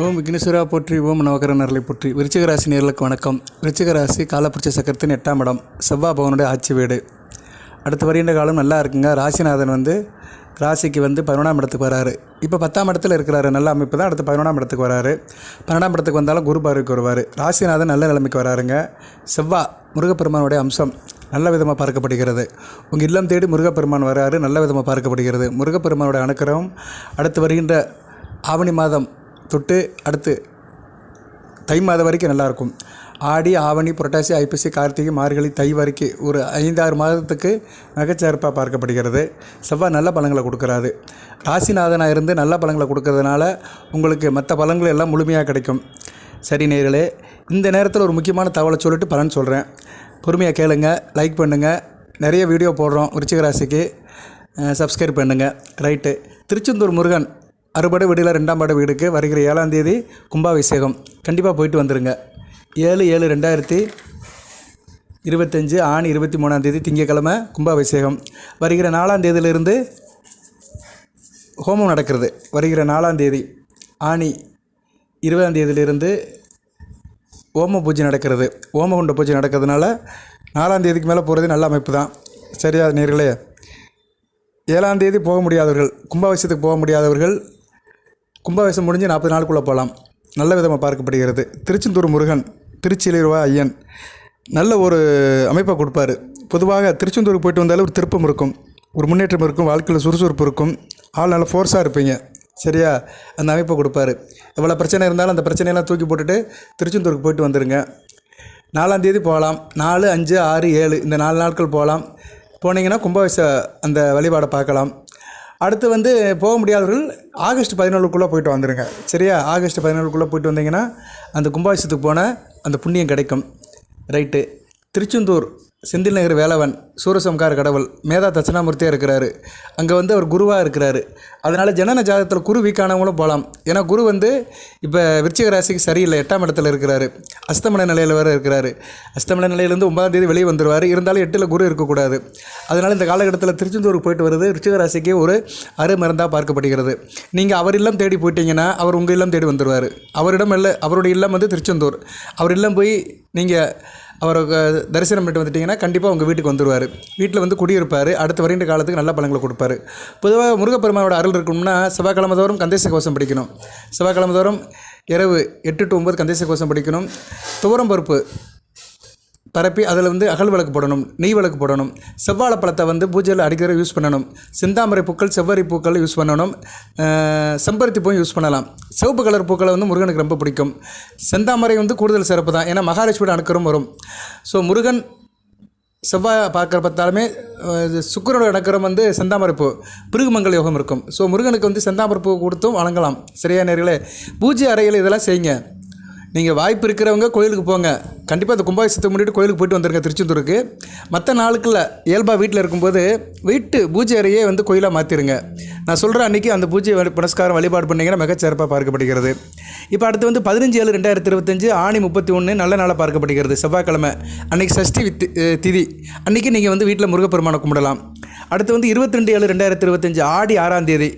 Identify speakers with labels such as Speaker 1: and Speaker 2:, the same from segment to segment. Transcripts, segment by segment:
Speaker 1: ஓம் விக்னேஸ்வரா போற்றி, ஓம் நவகரநர்களை போற்றி. விருச்சிக ராசி நேர்களுக்கு வணக்கம். விருச்சிக ராசி காலப்புருஷ சக்கரத்தின் 8ஆம் இடம், செவ்வாய் பகவானுடைய ஆட்சி வீடு. அடுத்து வருகின்ற காலம் நல்லா இருக்குங்க. ராசிநாதன் ராசிக்கு 11ஆம் இடத்துக்கு வராரு. இப்போ 10ஆம் இடத்துல இருக்கிறாரு. நல்ல அமைப்பு தான். அடுத்து 11ஆம் இடத்துக்கு வராரு. 12ஆம் இடத்துக்கு வந்தாலும் குரு பார்வைக்கு வருவார். ராசிநாதன் நல்ல நிலைமைக்கு வராருங்க. செவ்வாய் முருகப்பெருமானுடைய அம்சம் நல்ல விதமாக பார்க்கப்படுகிறது. உங்கள் இல்லம் தேடி முருகப்பெருமான் வராரு, நல்ல விதமாக பார்க்கப்படுகிறது. முருகப்பெருமானுடைய அனுக்கிரகம் அடுத்து வருகின்ற ஆவணி மாதம் தொட்டு அடுத்து தை மாதம் வரைக்கும் நல்லாயிருக்கும். ஆடி, ஆவணி, புரட்டாசி, ஐப்பசி, கார்த்திகை, மார்கழி, தை வரைக்கும் ஒரு 5-6 மாதத்துக்கு மிகச்சிறப்பாக பார்க்கப்படுகிறது. செவ்வாய் நல்ல பலன்களை கொடுக்குறாரு. ராசிநாதனாக இருந்து நல்ல பலன்களை கொடுக்கறதுனால உங்களுக்கு மற்ற பலன்கள் எல்லாம் முழுமையாக கிடைக்கும். சரி நேயர்களே, இந்த நேரத்தில் ஒரு முக்கியமான தகவலை சொல்லிட்டு பலன் சொல்கிறேன். பொறுமையாக கேளுங்க, லைக் பண்ணுங்கள். நிறைய வீடியோ போடுறோம். விருச்சிக ராசிக்கு சப்ஸ்கிரைப் பண்ணுங்கள். ரைட்டு. திருச்செந்தூர் முருகன் அறுபடை வீடில் 2ஆம் படை வீடுக்கு வருகிற 7ஆம் தேதி கும்பாபிஷேகம். கண்டிப்பாக போயிட்டு வந்துடுங்க. 7/7/2025 ஆணி 23ஆம் தேதி திங்கக்கிழமை கும்பாபிஷேகம். வருகிற 4ஆம் தேதியிலிருந்து ஹோமம் நடக்கிறது. வருகிற 4ஆம் தேதி ஆணி 20ஆம் தேதியிலிருந்து ஓம பூஜை நடக்கிறது. ஓமகுண்ட பூஜை நடக்கிறதுனால 4ஆம் தேதிக்கு மேலே போகிறது நல்ல அமைப்பு தான். சரியா நேர்களே? 7ஆம் தேதி போக முடியாதவர்கள், கும்பாபிஷேகத்துக்கு போக முடியாதவர்கள் கும்பாபிஷேகம் முடிஞ்சு 40 நாளுக்குள்ளே போகலாம். நல்ல விதமாக பார்க்கப்படுகிறது. திருச்செந்தூர் முருகன், திருச்சிலிருவா ஐயன் நல்ல ஒரு அமைப்பை கொடுப்பார். பொதுவாக திருச்செந்தூருக்கு போயிட்டு வந்தாலும் ஒரு திருப்பம் இருக்கும், ஒரு முன்னேற்றம் இருக்கும், வாழ்க்கையில் சுறுசுறுப்பு இருக்கும், ஆள் நல்லா ஃபோர்ஸாக இருப்பீங்க. சரியா? அந்த அமைப்பை கொடுப்பாரு. எவ்வளோ பிரச்சனை இருந்தாலும் அந்த பிரச்சனையெல்லாம் தூக்கி போட்டுட்டு திருச்செந்தூருக்கு போயிட்டு வந்துடுங்க. 4ஆம் தேதி போகலாம். 4, 5, 6, 7 இந்த 4 நாட்கள் போகலாம். போனீங்கன்னா கும்பாபிஷ அந்த வழிபாடை பார்க்கலாம். அடுத்து போக முடியாதவர்கள் ஆகஸ்ட் 17க்குள்ளே போயிட்டு வந்துடுங்க. சரியா? ஆகஸ்ட் 17க்குள்ளே போயிட்டு வந்தீங்கன்னா அந்த கும்பாபிஷத்துக்கு போன அந்த புண்ணியம் கிடைக்கும். ரைட்டு. திருச்செந்தூர் செந்தில் நகர் வேலவன் சூரசம்கார கடவுள் மேதா தட்சிணாமூர்த்தியாக இருக்கிறாரு. அங்கே அவர் குருவாக இருக்கிறாரு. அதனால் ஜனன ஜாதகத்தில் குரு வீக்கானவங்களும் போகலாம். ஏன்னா குரு இப்போ விருச்சிக ராசிக்கு சரியில்லை, 8ஆம் இடத்துல இருக்கிறாரு. அஸ்தமன நிலையில் வேறு இருக்கிறாரு. அஸ்தமன நிலையிலேருந்து 9ஆம் தேதி வெளியே வந்துடுவார். இருந்தாலும் 8ல் குரு இருக்கக்கூடாது. அதனால் இந்த காலகட்டத்தில் திருச்செந்தூருக்கு போயிட்டு வருது விருச்சிக ராசிக்கு ஒரு அருமருந்தாக பார்க்கப்படுகிறது. நீங்கள் அவர் இல்லம் தேடி போயிட்டீங்கன்னா அவர் உங்கள் இல்லம் தேடி வந்துடுவார். அவரிடம் இல்லை, அவருடைய இல்லம் திருச்செந்தூர். அவர் இல்லம் போய் நீங்கள் அவருக்கு தரிசனம் பண்ணிட்டு வந்துட்டிங்கன்னா கண்டிப்பாக உங்கள் வீட்டுக்கு வந்துடுவார். வீட்டில் குடியிருப்பார். அடுத்து வருகின்ற காலத்துக்கு நல்ல பலன்களை கொடுப்பார். பொதுவாக முருகப்பெருமானோட அருள் இருக்கணும்னா செவ்வாய்க்கிழமை தோறும் கந்தேச கோஷம் படிக்கணும். செவ்வாய்க்கிழமை தோறும் இரவு 8 to 9 கந்தேச கோஷம் படிக்கணும். துவரம் பருப்பு பரப்பி அதில் அகல் விளக்கு போடணும், நெய் விளக்கு போடணும். செவ்வாழை பழத்தை பூஜையில் அடிக்கடி யூஸ் பண்ணணும். செந்தாமரை பூக்கள், செவ்வரி பூக்கள் யூஸ் பண்ணணும். செம்பருத்தி பூவும் யூஸ் பண்ணலாம். சிவப்பு கலர் பூக்களை முருகனுக்கு ரொம்ப பிடிக்கும். செந்தாமரை கூடுதல் சிறப்பு தான். ஏன்னா மகாலட்சுமியோட அனுக்கிரகம் வரும். ஸோ முருகன் செவ்வாய் பார்க்குற பார்த்தாலுமே சுக்கிரனோட அனுக்கிரகம் செந்தாமரை பூ, பிருகுமங்கல யோகம் இருக்கும். ஸோ முருகனுக்கு செந்தாமரை பூ கொடுத்தும் வணங்கலாம். சரியா நேர்களே? பூஜை அறையில் இதெல்லாம் செய்யுங்க. நீங்கள் வாய்ப்பு இருக்கிறவங்க கோயிலுக்கு போங்க. கண்டிப்பாக அந்த கும்பாபிஷேகத்தை முன்னிட்டு கோயிலுக்கு போயிட்டு வந்துருங்க திருச்செந்தூருக்கு. மற்ற நாளுக்குள்ள இயல்பாக வீட்டில் இருக்கும்போது வீட்டு பூஜை அறையே கோயிலாக மாற்றிடுங்க. நான் சொல்கிறேன், அன்றைக்கி அந்த பூஜை புனஸ்காரம் வழிபாடு பண்ணிங்கன்னா மிகச்சிறப்பாக பார்க்கப்படுகிறது. இப்போ அடுத்து 15/7/2025 ஆணி 31 நல்ல நாளாக பார்க்கப்படுகிறது. செவ்வாய்க்கிழமை அன்றைக்கி சஷ்டி திதி. அன்றைக்கி நீங்கள் வீட்டில் முருகப்பெருமானை கும்பிடலாம். அடுத்து 22/7/2025 ஆடி 6ஆம் தேதி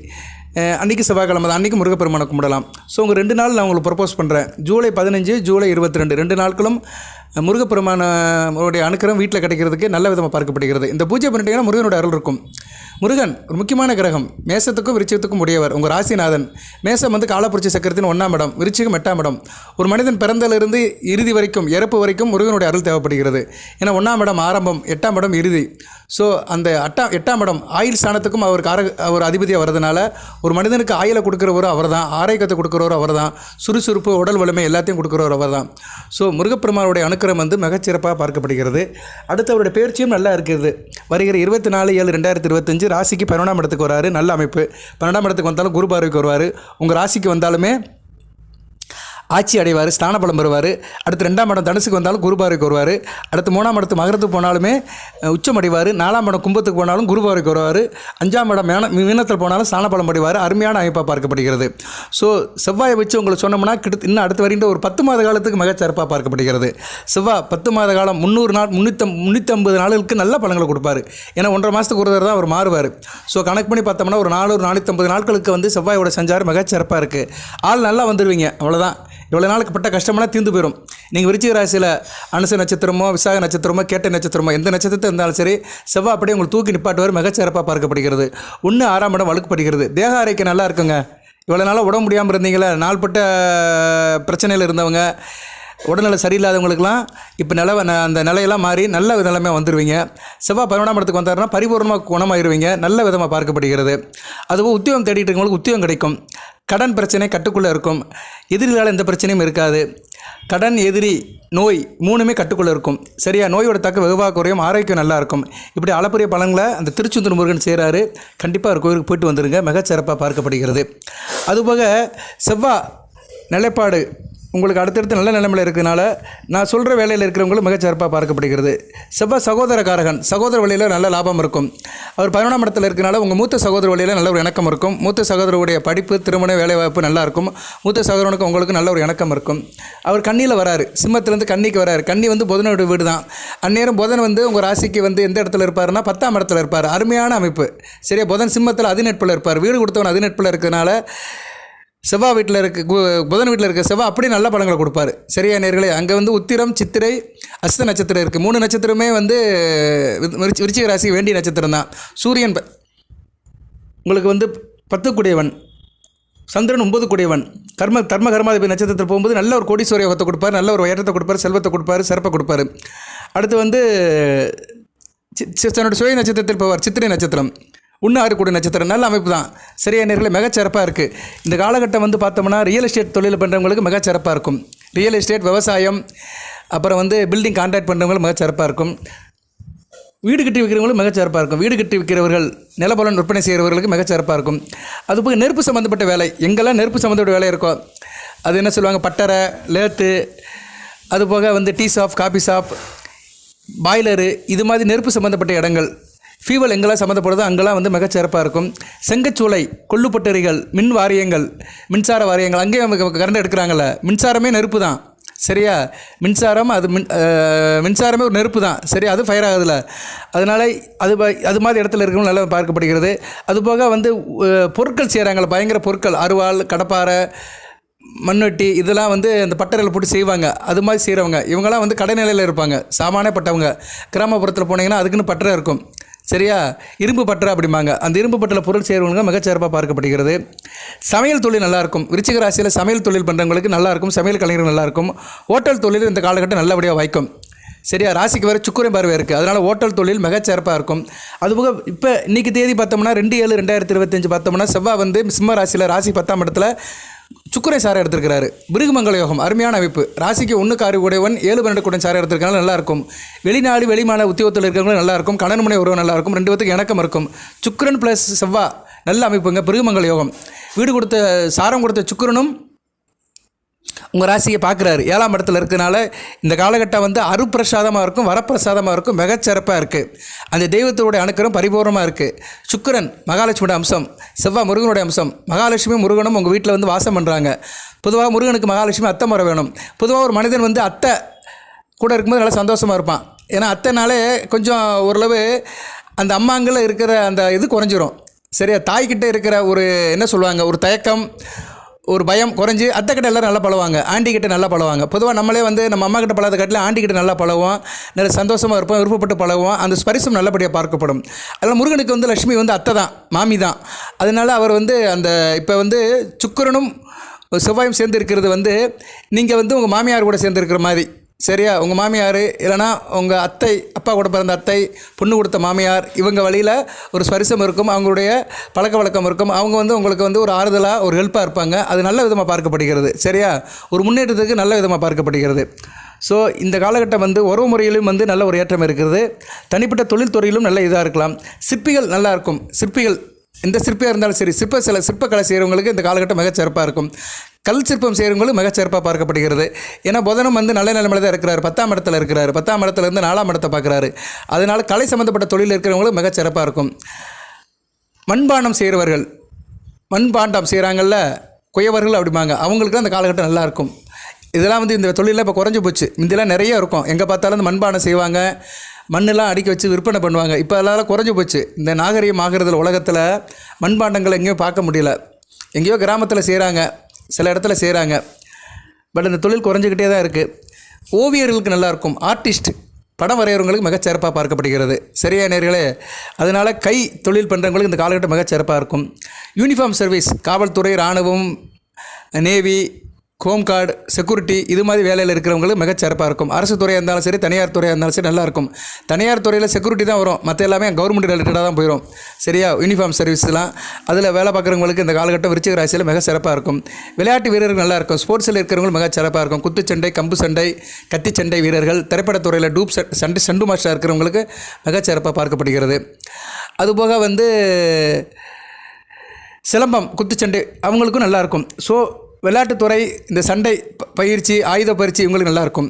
Speaker 1: அன்றைக்கி செவ்வாய்க்கிழமை தான். அன்றைக்கி முருகப்பெருமானை கும்பிடலாம். ஸோ உங்கள் 2 நாள் நான் உங்களுக்கு ப்ரப்போஸ் பண்ணுறேன். ஜூலை 15, ஜூலை 22 2 நாட்களும் முருகப்பெருமானுடைய அனுக்கிரகம் வீட்டில் கிடைக்கிறதுக்கு நல்ல விதமாக பார்க்கப்படுகிறது. இந்த பூஜை பண்ணிட்டீங்கன்னா முருகனோட அருள் இருக்கும். முருகன் ஒரு முக்கியமான கிரகம். மேசத்துக்கும் விருச்சிகத்துக்கும் உடையவர். உங்கள் ராசிநாதன். மேசம் காலப்புருஷ சக்கரத்தின் 1ஆம் இடம், விருச்சிகம் 8ஆம் இடம். ஒரு மனிதன் பிறந்தலிருந்து இறுதி வரைக்கும், இறப்பு வரைக்கும் முருகனுடைய அருள் தேவைப்படுகிறது. ஏன்னா 1ஆம் இடம் ஆரம்பம், 8ஆம் இடம் இறுதி. ஸோ அந்த 8ஆம் இடம் ஆயுள் ஸ்தானத்துக்கும் அவர் அதிபதியாக வரதுனால ஒரு மனிதனுக்கு ஆயுளை கொடுக்குறவரும் அவர் தான், ஆரோக்கியத்தை கொடுக்குறவரும் அவர் தான், சுறுசுறுப்பு, உடல் வலிமை எல்லாத்தையும் கொடுக்குறவர் அவர் தான். ஸோ முருகப்பெருமானுடைய அனுக்கிரகம் மிகச்சிறப்பாக பார்க்கப்படுகிறது. அடுத்து அவருடைய பயிற்சியும் நல்லா இருக்குது. வருகிற 24/7/2025 ராசிக்கு 11ஆம் இடத்துக்கு வராரு. நல்ல அமைப்பு. 12ஆம் இடத்துக்கு வந்தாலும் குரு பார்வைக்கு வருவார். உங்கள் ராசிக்கு வந்தாலுமே ஆட்சி அடைவார், ஸ்தான பலம் பெறுவார். அடுத்து 2ஆம் இடம் தனுசுக்கு வந்தாலும் குரு பார்வைக்கு வருவார். அடுத்து 3ஆம் இடத்து மகரத்துக்கு போனாலுமே உச்சம் அடைவார். 4ஆம் இடம் கும்பத்துக்கு போனாலும் குரு பார்வைக்கு வருவார். 5ஆம் இடம் மீனத்தில் போனாலும் ஸ்தான பலம் அடைவார். அருமையான அமைப்பாக பார்க்கப்படுகிறது. ஸோ செவ்வாயை வச்சு உங்களுக்கு சொன்னோம்னா இன்னும் அடுத்து வருகின்ற ஒரு 10 மாத காலத்துக்கு மிகச்சிறப்பாக பார்க்கப்படுகிறது. செவ்வாய் 10 மாத காலம் 300 நாள் 350 நாளுக்கு நல்ல பலன்களை கொடுப்பாரு. ஏன்னா 1.5 மாதத்துக்கு ஒரு தடவை தான் அவர் மாறுவார். ஸோ கணக்கு பண்ணி பார்த்தோம்னா ஒரு 450 நாட்களுக்கு வந்து செவ்வாயோட சஞ்சாரம் மிகச்சிறப்பாக இருக்குது. ஆள் நல்லா வந்துடுவீங்க. அவ்வளோதான். இவ்வளோ நாளுக்கு பட்ட கஷ்டமெல்லாம் தீர்ந்து போயிடும். நீங்கள் விருச்சிக ராசியில் அனுச நட்சத்திரமோ விசாக நட்சத்திரமோ கேட்ட நட்சத்திரமோ எந்த நட்சத்திரத்தை இருந்தாலும் சரி செவ்வாய் அப்படியே உங்களுக்கு தூக்கி நிப்பாட்டுவார். மிகச்சிறப்பாக பார்க்கப்படுகிறது. 6ஆம் இடம் வலுக்கப்படுகிறது. தேக ஆரோக்கியம் நல்லா இருக்குங்க. இவ்வளோ நாளாக உடம்பு முடியாமல் இருந்தீங்களே, நாள்பட்ட பிரச்சனையில் இருந்தவங்க, உடல்நிலை சரியில்லாதவங்களுக்குலாம் இப்போ அந்த நிலையெல்லாம் மாறி நல்ல நிலைமையாக வந்துடுவீங்க. செவ்வாய் 11ஆம் இடத்துக்கு வந்தாருன்னா பரிபூர்ணமாக குணமாயிருவீங்க. நல்ல விதமாக பார்க்கப்படுகிறது. அதுவும் உத்தியோகம் தேடிட்டு இருக்கவங்களுக்கு உத்தியோகம் கிடைக்கும். கடன் பிரச்சனை கட்டுக்குள்ளே இருக்கும். எதிரிகளால் எந்த பிரச்சனையும் இருக்காது. கடன், எதிரி, நோய் 3மே கட்டுக்குள்ளே இருக்கும். சரியா? நோயோட தாக்கம் வெகுவாக குறையும். ஆரோக்கியம் நல்லா இருக்கும். இப்படி அளப்பரிய பலன்களை அந்த திருச்செந்தூர் முருகன் செய்கிறாரு. கண்டிப்பாக ஒரு கோயிலுக்கு போயிட்டு வந்துடுங்க. மிகச்சிறப்பாக பார்க்கப்படுகிறது. அதுபோக செவ்வாய் நிலைப்பாடு உங்களுக்கு அடுத்தடுத்து நல்ல நிலைமையில் இருக்கிறதுனால நான் சொல்கிற வேலையில் இருக்கிறவங்களும் மிகச்சிறப்பாக பார்க்கப்படுகிறது. செவ்வாய் சகோதரக்காரகன். சகோதர வழியில் நல்ல லாபம் இருக்கும். அவர் 11ஆம் இடத்துல இருக்கிறனால உங்கள் மூத்த சகோதர வழியில் நல்ல ஒரு இணக்கம் இருக்கும். மூத்த சகோதரருடைய படிப்பு, திருமண, வேலைவாய்ப்பு நல்லாயிருக்கும். மூத்த சகோதரனுக்கு உங்களுக்கு நல்ல ஒரு இணக்கம் இருக்கும். அவர் கன்னியில் வராரு. சிம்மத்திலேருந்து கன்னிக்கு வராரு. கன்னி வந்து புதனோட வீடு தான். அந்நேரம் புதன் வந்து உங்கள் ராசிக்கு வந்து எந்த இடத்துல இருப்பாருன்னா 10ஆம் இடத்துல இருப்பார். அருமையான அமைப்பு. சரியா? புதன் சிம்மத்தில் அதிநட்பில் இருப்பார். வீடு கொடுத்தவன் அதிநட்பில் இருக்கிறதுனால செவ்வாய் வீட்டில் புதன் வீட்டில் இருக்க செவ்வாய் அப்படி நல்ல பலன்களை கொடுப்பாரு. சரியா நேர்களே? அங்கே வந்து உத்திரம், சித்திரை, அஸ்த நட்சத்திரம் இருக்குது. 3 நட்சத்திரமே வந்து விருச்சிக ராசி வேண்டிய நட்சத்திரம் தான். சூரியன் உங்களுக்கு வந்து 10 கூடியவன், சந்திரன் 9 கூடியவன். தர்ம கர்மாதிபதி நட்சத்திரத்தில் போகும்போது நல்ல ஒரு கோடீஸ்வர யோகத்தை கொடுப்பார். நல்ல ஒரு உயரத்தை கொடுப்பார். செல்வத்தை கொடுப்பார். சிறப்பை கொடுப்பார். அடுத்து வந்து தன்னோட சுய நட்சத்திரத்தில் போவார். சித்திரை நட்சத்திரம் 6 கூடிய நட்சத்திரம். நல்ல அமைப்பு தான். சரியா நேர்களே? மிகச்சிறப்பாக இருக்குது. இந்த காலகட்டம் வந்து பார்த்தோம்னா ரியல் எஸ்டேட் தொழில் பண்ணுறவங்களுக்கு மிகச்சிறப்பாக இருக்கும். ரியல் எஸ்டேட், விவசாயம், அப்புறம் வந்து பில்டிங் கான்ட்ராக்ட் பண்ணுறவங்களுக்கு மிகச்சிறப்பாக இருக்கும். வீடு கட்டி விற்கிறவங்களும் மிகச்சிறப்பாக இருக்கும். வீடு கட்டி விற்கிறவர்கள், நிலபலன் விற்பனை செய்கிறவர்களுக்கு மிகச்சிறப்பாக இருக்கும். அதுபோக நெருப்பு சம்மந்தப்பட்ட வேலை, எங்கெல்லாம் நெருப்பு சம்மந்தப்பட்ட வேலை இருக்கோ அது என்ன சொல்லுவாங்க, பட்டறை, லேத்து, அதுபோக வந்து tea shop, coffee shop, boiler, இது மாதிரி நெருப்பு சம்மந்தப்பட்ட இடங்கள், ஃபியூவல் எங்கெல்லாம் சம்மந்தப்படுதோ அங்கெல்லாம் வந்து மிகச்சிறப்பாக இருக்கும். செங்கச்சூளை, கொள்ளுப்பட்டறைகள், மின் வாரியங்கள், மின்சார வாரியங்கள், அங்கேயும் கரண்ட் எடுக்கிறாங்கல்ல, மின்சாரமே நெருப்பு தான். சரியா? மின்சாரம் அது மின்சாரமே ஒரு நெருப்பு தான். சரியா? அது ஃபயர் ஆகுதுல. அதனால் அது மாதிரி இடத்துல இருக்கணும் நல்லா பார்க்கப்படுகிறது. அதுபோக வந்து பொருட்கள் செய்கிறாங்கள, பயங்கர பொருட்கள், அருவாள், கடப்பாரை, மண்வெட்டி, இதெல்லாம் வந்து அந்த பட்டறையில் போட்டு செய்வாங்க. அது மாதிரி செய்கிறவங்க இவங்கெல்லாம் வந்து கடைநிலையில் இருப்பாங்க. சாமானியப்பட்டவங்க. கிராமப்புறத்தில் போனீங்கன்னா அதுக்குன்னு பட்டறை இருக்கும். சரியா? இரும்பு பட்டறை அப்படிம்பாங்க. அந்த இரும்பு பட்டறையில் பொருள் செய்கிறவங்க மிகச்சிறப்பாக பார்க்கப்படுகிறது. சமையல் தொழில் நல்லாயிருக்கும். விருச்சிக ராசியில் சமையல் தொழில் பண்ணுறவங்களுக்கு நல்லாயிருக்கும். சமையல் கலைஞர்கள் நல்லாயிருக்கும். ஹோட்டல் தொழில் இந்த காலகட்டம் நல்லபடியாக வாய்க்கும். சரியா? ராசிக்கு வேறு சுக்கிரன் பார்வை இருக்குது. அதனால் ஹோட்டல் தொழில் மிகச்சிறப்பாக இருக்கும். அதுபோக இப்போ இன்றைக்கி தேதி பார்த்தோம்னா 2/7/2025 பார்த்தோம்னா செவ்வாய் வந்து சிம்ம ராசியில் ராசி 10ஆம் இடத்துல சுக்கிரன் சாரை எடுத்திருக்கிறாரு. மிருகமங்கல யோகம் அருமையான அமைப்பு. ராசிக்கு 1 கூடையவன் 7/12 கூடன் சாரை எடுத்திருக்கனால நல்லாயிருக்கும். வெளிநாடு வெளிமாநில உத்தியோகத்தில் இருக்கிறவங்களும் நல்லாயிருக்கும். கணவன் மனைவி உறவு நல்லாயிருக்கும். 2 பேத்துக்கு இணக்கம் இருக்கும். சுக்கிரன் ப்ளஸ் செவ்வாய் நல்ல அமைப்புங்க. மிருகமங்கல யோகம். வீடு கொடுத்த சாரம் கொடுத்த சுக்கிரனும் உங்கள் ராசியை பார்க்குறாரு. 7ஆம் இடத்துல இருக்கிறனால இந்த காலகட்டம் வந்து அருப்பிரசாதமாக இருக்கும். வரப்பிரசாதமாக இருக்கும். மிகச்சிறப்பாக இருக்குது. அந்த தெய்வத்தோடைய அணுக்கரம் பரிபூர்ணமாக இருக்குது. சுக்கிரன் மகாலட்சுமியோட அம்சம், செவ்வாய் முருகனுடைய அம்சம். மகாலட்சுமி முருகனும் உங்கள் வீட்டில் வந்து வாசம் பண்ணுறாங்க. பொதுவாக முருகனுக்கு மகாலட்சுமி அத்தை முறை வேணும். பொதுவாக ஒரு மனிதன் வந்து அத்தை கூட இருக்கும்போது நல்லா சந்தோஷமாக இருப்பான். ஏன்னா அத்தைனாலே கொஞ்சம் ஓரளவு அந்த அம்மாங்களில் இருக்கிற அந்த இது குறைஞ்சிரும். சரியா? தாய்கிட்ட இருக்கிற ஒரு என்ன சொல்லுவாங்க, ஒரு தயக்கம், ஒரு பயம் குறைஞ்சி அத்தைக்கிட்ட எல்லோரும் நல்லா பழவாங்க. ஆண்டிக்கிட்ட நல்லா பழவாங்க. பொதுவாக நம்மளே வந்து நம்ம அம்மா கிட்ட பழாத காட்டில் ஆண்டிக்கிட்ட நல்லா பழகுவோம். நல்ல சந்தோஷமாக இருப்போம். விருப்பப்பட்டு பழகுவோம். அந்த ஸ்பரிசம் நல்லபடியாக பார்க்கப்படும். அதனால் முருகனுக்கு வந்து லட்சுமி வந்து அத்தை தான், மாமி தான். அதனால் அவர் வந்து அந்த இப்போ வந்து சுக்கிரனும் செவ்வாயும் சேர்ந்து இருக்கிறது வந்து நீங்கள் வந்து உங்கள் மாமியார் கூட சேர்ந்து இருக்கிற மாதிரி. சரியா? உங்கள் மாமியார் இல்லைனா உங்கள் அத்தை, அப்பா கூட பிறந்த அத்தை, பொண்ணு கொடுத்த மாமியார், இவங்க வழியில் ஒரு ஸ்பரிசம் இருக்கும். அவங்களுடைய பழக்க வழக்கம் இருக்கும். அவங்க வந்து உங்களுக்கு வந்து ஒரு ஆறுதலாக ஒரு ஹெல்ப்பாக இருப்பாங்க. அது நல்ல விதமாக பார்க்கப்படுகிறது. சரியா? ஒரு முன்னேற்றத்துக்கு நல்ல விதமாக பார்க்கப்படுகிறது. ஸோ இந்த காலகட்டம் வந்து உறவு முறையிலும் வந்து நல்ல ஒரு ஏற்றம் இருக்கிறது. தனிப்பட்ட தொழில் துறையிலும் நல்ல இதாக இருக்கலாம். சிற்பிகள் நல்லாயிருக்கும். சிற்பிகள் எந்த சிற்பியாக இருந்தாலும் சரி, சிற்பக்கலை செய்கிறவங்களுக்கு இந்த காலகட்டம் மிகச்சிறப்பாக இருக்கும். கல் சிற்பம் செய்கிறவங்களும் மிகச்சிறப்பாக பார்க்கப்படுகிறது. ஏன்னா புதனும் வந்து நல்ல நிலைமையில தான் இருக்கிறார், 10ஆம் இடத்துல இருக்கிறார், 10ஆம் இடத்துலேருந்து 4ஆம் இடத்தை பார்க்குறாரு. அதனால் கலை சம்மந்தப்பட்ட தொழில் இருக்கிறவங்களும் மிகச்சிறப்பாக இருக்கும். மண்பாண்டம் செய்கிறவர்கள், மண்பாண்டம் செய்கிறாங்கல்ல குயவர்கள் அப்படிம்பாங்க, அவங்களுக்கு அந்த காலகட்டம் நல்லாயிருக்கும். இதெல்லாம் வந்து இந்த தொழிலில் இப்போ குறைஞ்சி போச்சு. இதெல்லாம் நிறைய இருக்கும், எங்கே பார்த்தாலும் இந்த மண்பானை செய்வாங்க, மண்ணெல்லாம் அடுக்கி வச்சு விற்பனை பண்ணுவாங்க. இப்போ அதெல்லாம் குறைஞ்சி போச்சு. இந்த நாகரிகம் ஆகிறதுல உலகத்தில் மண்பாண்டங்களை எங்கேயும் பார்க்க முடியல. எங்கேயோ கிராமத்தில் செய்கிறாங்க, சில இடத்துல செய்கிறாங்க, பட் இந்த தொழில் குறைஞ்சிக்கிட்டே தான் இருக்குது. ஓவியர்களுக்கு நல்லாயிருக்கும், ஆர்டிஸ்ட் படம் வரைகிறவங்களுக்கு மிகச்சிறப்பாக பார்க்கப்படுகிறது. சரியா நேர்களே? அதனால் கை தொழில் பண்ணுறவங்களுக்கு இந்த காலகட்டம் மிகச்சிறப்பாக இருக்கும். யூனிஃபார்ம் சர்வீஸ், காவல்துறை, இராணுவம், நேவி, ஹோம் கார்டு, செக்யூரிட்டி, இது மாதிரி வேலையில் இருக்கிறவங்களுக்கு மிகச்சிறப்பாக இருக்கும். அரசு துறையாக இருந்தாலும் சரி, தனியார் துறையாக இருந்தாலும் சரி நல்லாயிருக்கும். தனியார் துறையில் செக்யூரிட்டி தான் வரும், மற்ற எல்லாமே கவர்மெண்ட் ரிலேட்டடாக தான் போயிடும். சரியா? யூனிஃபார்ம் சர்வீஸ்லாம் அதில் வேலை பார்க்குறவங்களுக்கு இந்த காலகட்டம் விருச்சிக ராசியில் மிக சிறப்பாக இருக்கும். விளையாட்டு வீரர்கள் நல்லாயிருக்கும். ஸ்போர்ட்ஸில் இருக்கிறவங்களும் மிக சிறப்பாக இருக்கும். குத்துச்சண்டை, கம்பு சண்டை, கத்திச்சண்டை வீரர்கள், திரைப்படத்துறையில் டூப் சண்டு மாஸ்டராக இருக்கிறவங்களுக்கு மிகச்சிறப்பாக பார்க்கப்படுகிறது. அதுபோக வந்து சிலம்பம், குத்துச்சண்டை அவங்களுக்கும் நல்லாயிருக்கும். ஸோ விளையாட்டுத்துறை, இந்த சண்டை பயிற்சி, ஆயுத பயிற்சி இவங்களுக்கு நல்லாயிருக்கும்.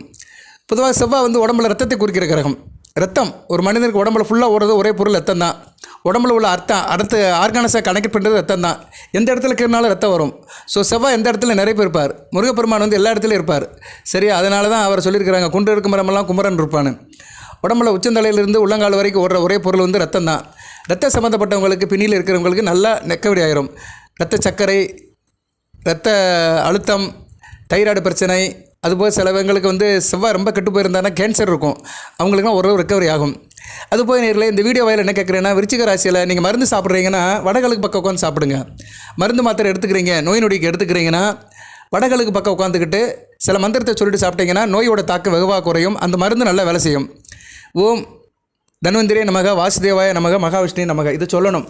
Speaker 1: பொதுவாக செவ்வாய் வந்து உடம்புல ரத்தத்தை குறிக்கிற கிரகம். ரத்தம் ஒரு மனிதனுக்கு உடம்புல ஃபுல்லாக ஓடுறது ஒரே பொருள் ரத்தம் தான். உடம்புல உள்ள அடுத்த ஆர்கானஸை கனெக்ட் பண்ணுறது ரத்தம் தான். எந்த இடத்துல இருக்கிறனாலும் ரத்தம் வரும். ஸோ செவ்வாய் எந்த இடத்துல நிறைய பேர் இருப்பார். முருகப்பெருமான் வந்து எல்லா இடத்துலையும் இருப்பார். சரியா? அதனால தான் அவர் சொல்லியிருக்கிறாங்க, குன்று இருக்கும் மரமெல்லாம் குமரன் இருப்பான்னு. உடம்புல உச்சந்தலையிலிருந்து உள்ளங்கால் வரைக்கும் ஓடுற ஒரே பொருள் வந்து ரத்தம் தான். ரத்த சம்மந்தப்பட்டவங்களுக்கு, பின்னியில் இருக்கிறவங்களுக்கு நல்லா நெக்கவடி ஆயிரும். ரத்த சர்க்கரை, இரத்த அழுத்தம், தைராய்டு பிரச்சனை, அதுபோல் சிலவங்களுக்கு வந்து செவ்வாய் ரொம்ப கெட்டு போயிருந்தாங்கன்னா கேன்சர் இருக்கும், அவங்களுக்குலாம் ஒரு ரெக்கவரி ஆகும். அதுபோல் நேரில் இந்த வீடியோ வாயில் என்ன கேட்குறேன்னா, விருச்சிக ராசியில் நீங்கள் மருந்து சாப்பிட்றீங்கன்னா வடகிழக்கு பக்கம் உட்காந்து சாப்பிடுங்க. மருந்து மாத்திரை எடுத்துக்கிறீங்க, நோய் நொடிக்கு எடுத்துக்கிறீங்கன்னா வடகிழக்கு பக்கம் உட்காந்துக்கிட்டு சில மந்திரத்தை சொல்லிட்டு சாப்பிட்டீங்கன்னா நோயோட தாக்கம் வெகுவாக குறையும். அந்த மருந்து நல்லா வேலை செய்யும். ஓம் தன்வந்திரே நமக, வாசுதேவாய நமக, மகாவிஷ்ணுவே நமக, இதை சொல்லணும்.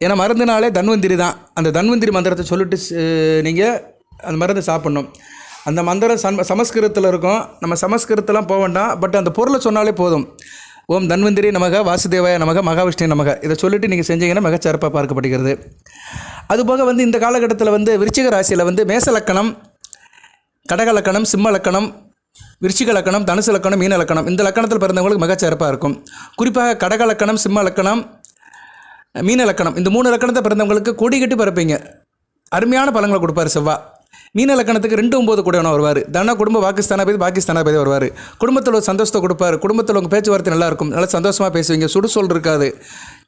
Speaker 1: ஏன்னா மருந்துனாலே தன்வந்திரி தான். அந்த தன்வந்திரி மந்திரத்தை சொல்லிட்டு நீங்கள் அந்த மருந்து சாப்பிட்ணும். அந்த மந்திரம் சமஸ்கிருதத்தில் இருக்கும். நம்ம சமஸ்கிருதத்தெலாம் போக வேண்டாம், பட் அந்த பொருளை சொன்னாலே போதும். ஓம் தன்வந்திரி நமக, வாசுதேவாய நமக, மகாவிஷ்ணு நமக, இதை சொல்லிவிட்டு நீங்கள் செஞ்சீங்கன்னா மிகச்சிறப்பாக பார்க்கப்படுகிறது. அதுபோக வந்து இந்த காலகட்டத்தில் வந்து விருச்சிக ராசியில் வந்து மேச லக்கணம், கடக லக்கணம், சிம்ம லக்கணம், விருச்சிக லக்கணம், தனுசு லக்கணம், மீன லக்கணம், இந்த லக்கணத்தில் பிறந்தவங்களுக்கு மிகச்சிறப்பாக இருக்கும். குறிப்பாக கடக லக்கணம், சிம்ம லக்கணம், மீன லக்கணம், இந்த 3 லக்கணத்தை பிறந்தவங்களுக்கு கொடி கட்டி பிறப்பீங்க. அருமையான பலன்களை கொடுப்பார் செவ்வாய். மீன லக்கணத்துக்கு 2-9 கூடவனும் வருவார். தன குடும்ப பாகிஸ்தானாபதி வருவார். குடும்பத்தில் ஒரு சந்தோஷத்தை கொடுப்பார். குடும்பத்தில் உங்கள் பேச்சுவார்த்தை நல்லாயிருக்கும், நல்லா சந்தோஷமாக பேசுவீங்க, சுடுசொல் இருக்காது,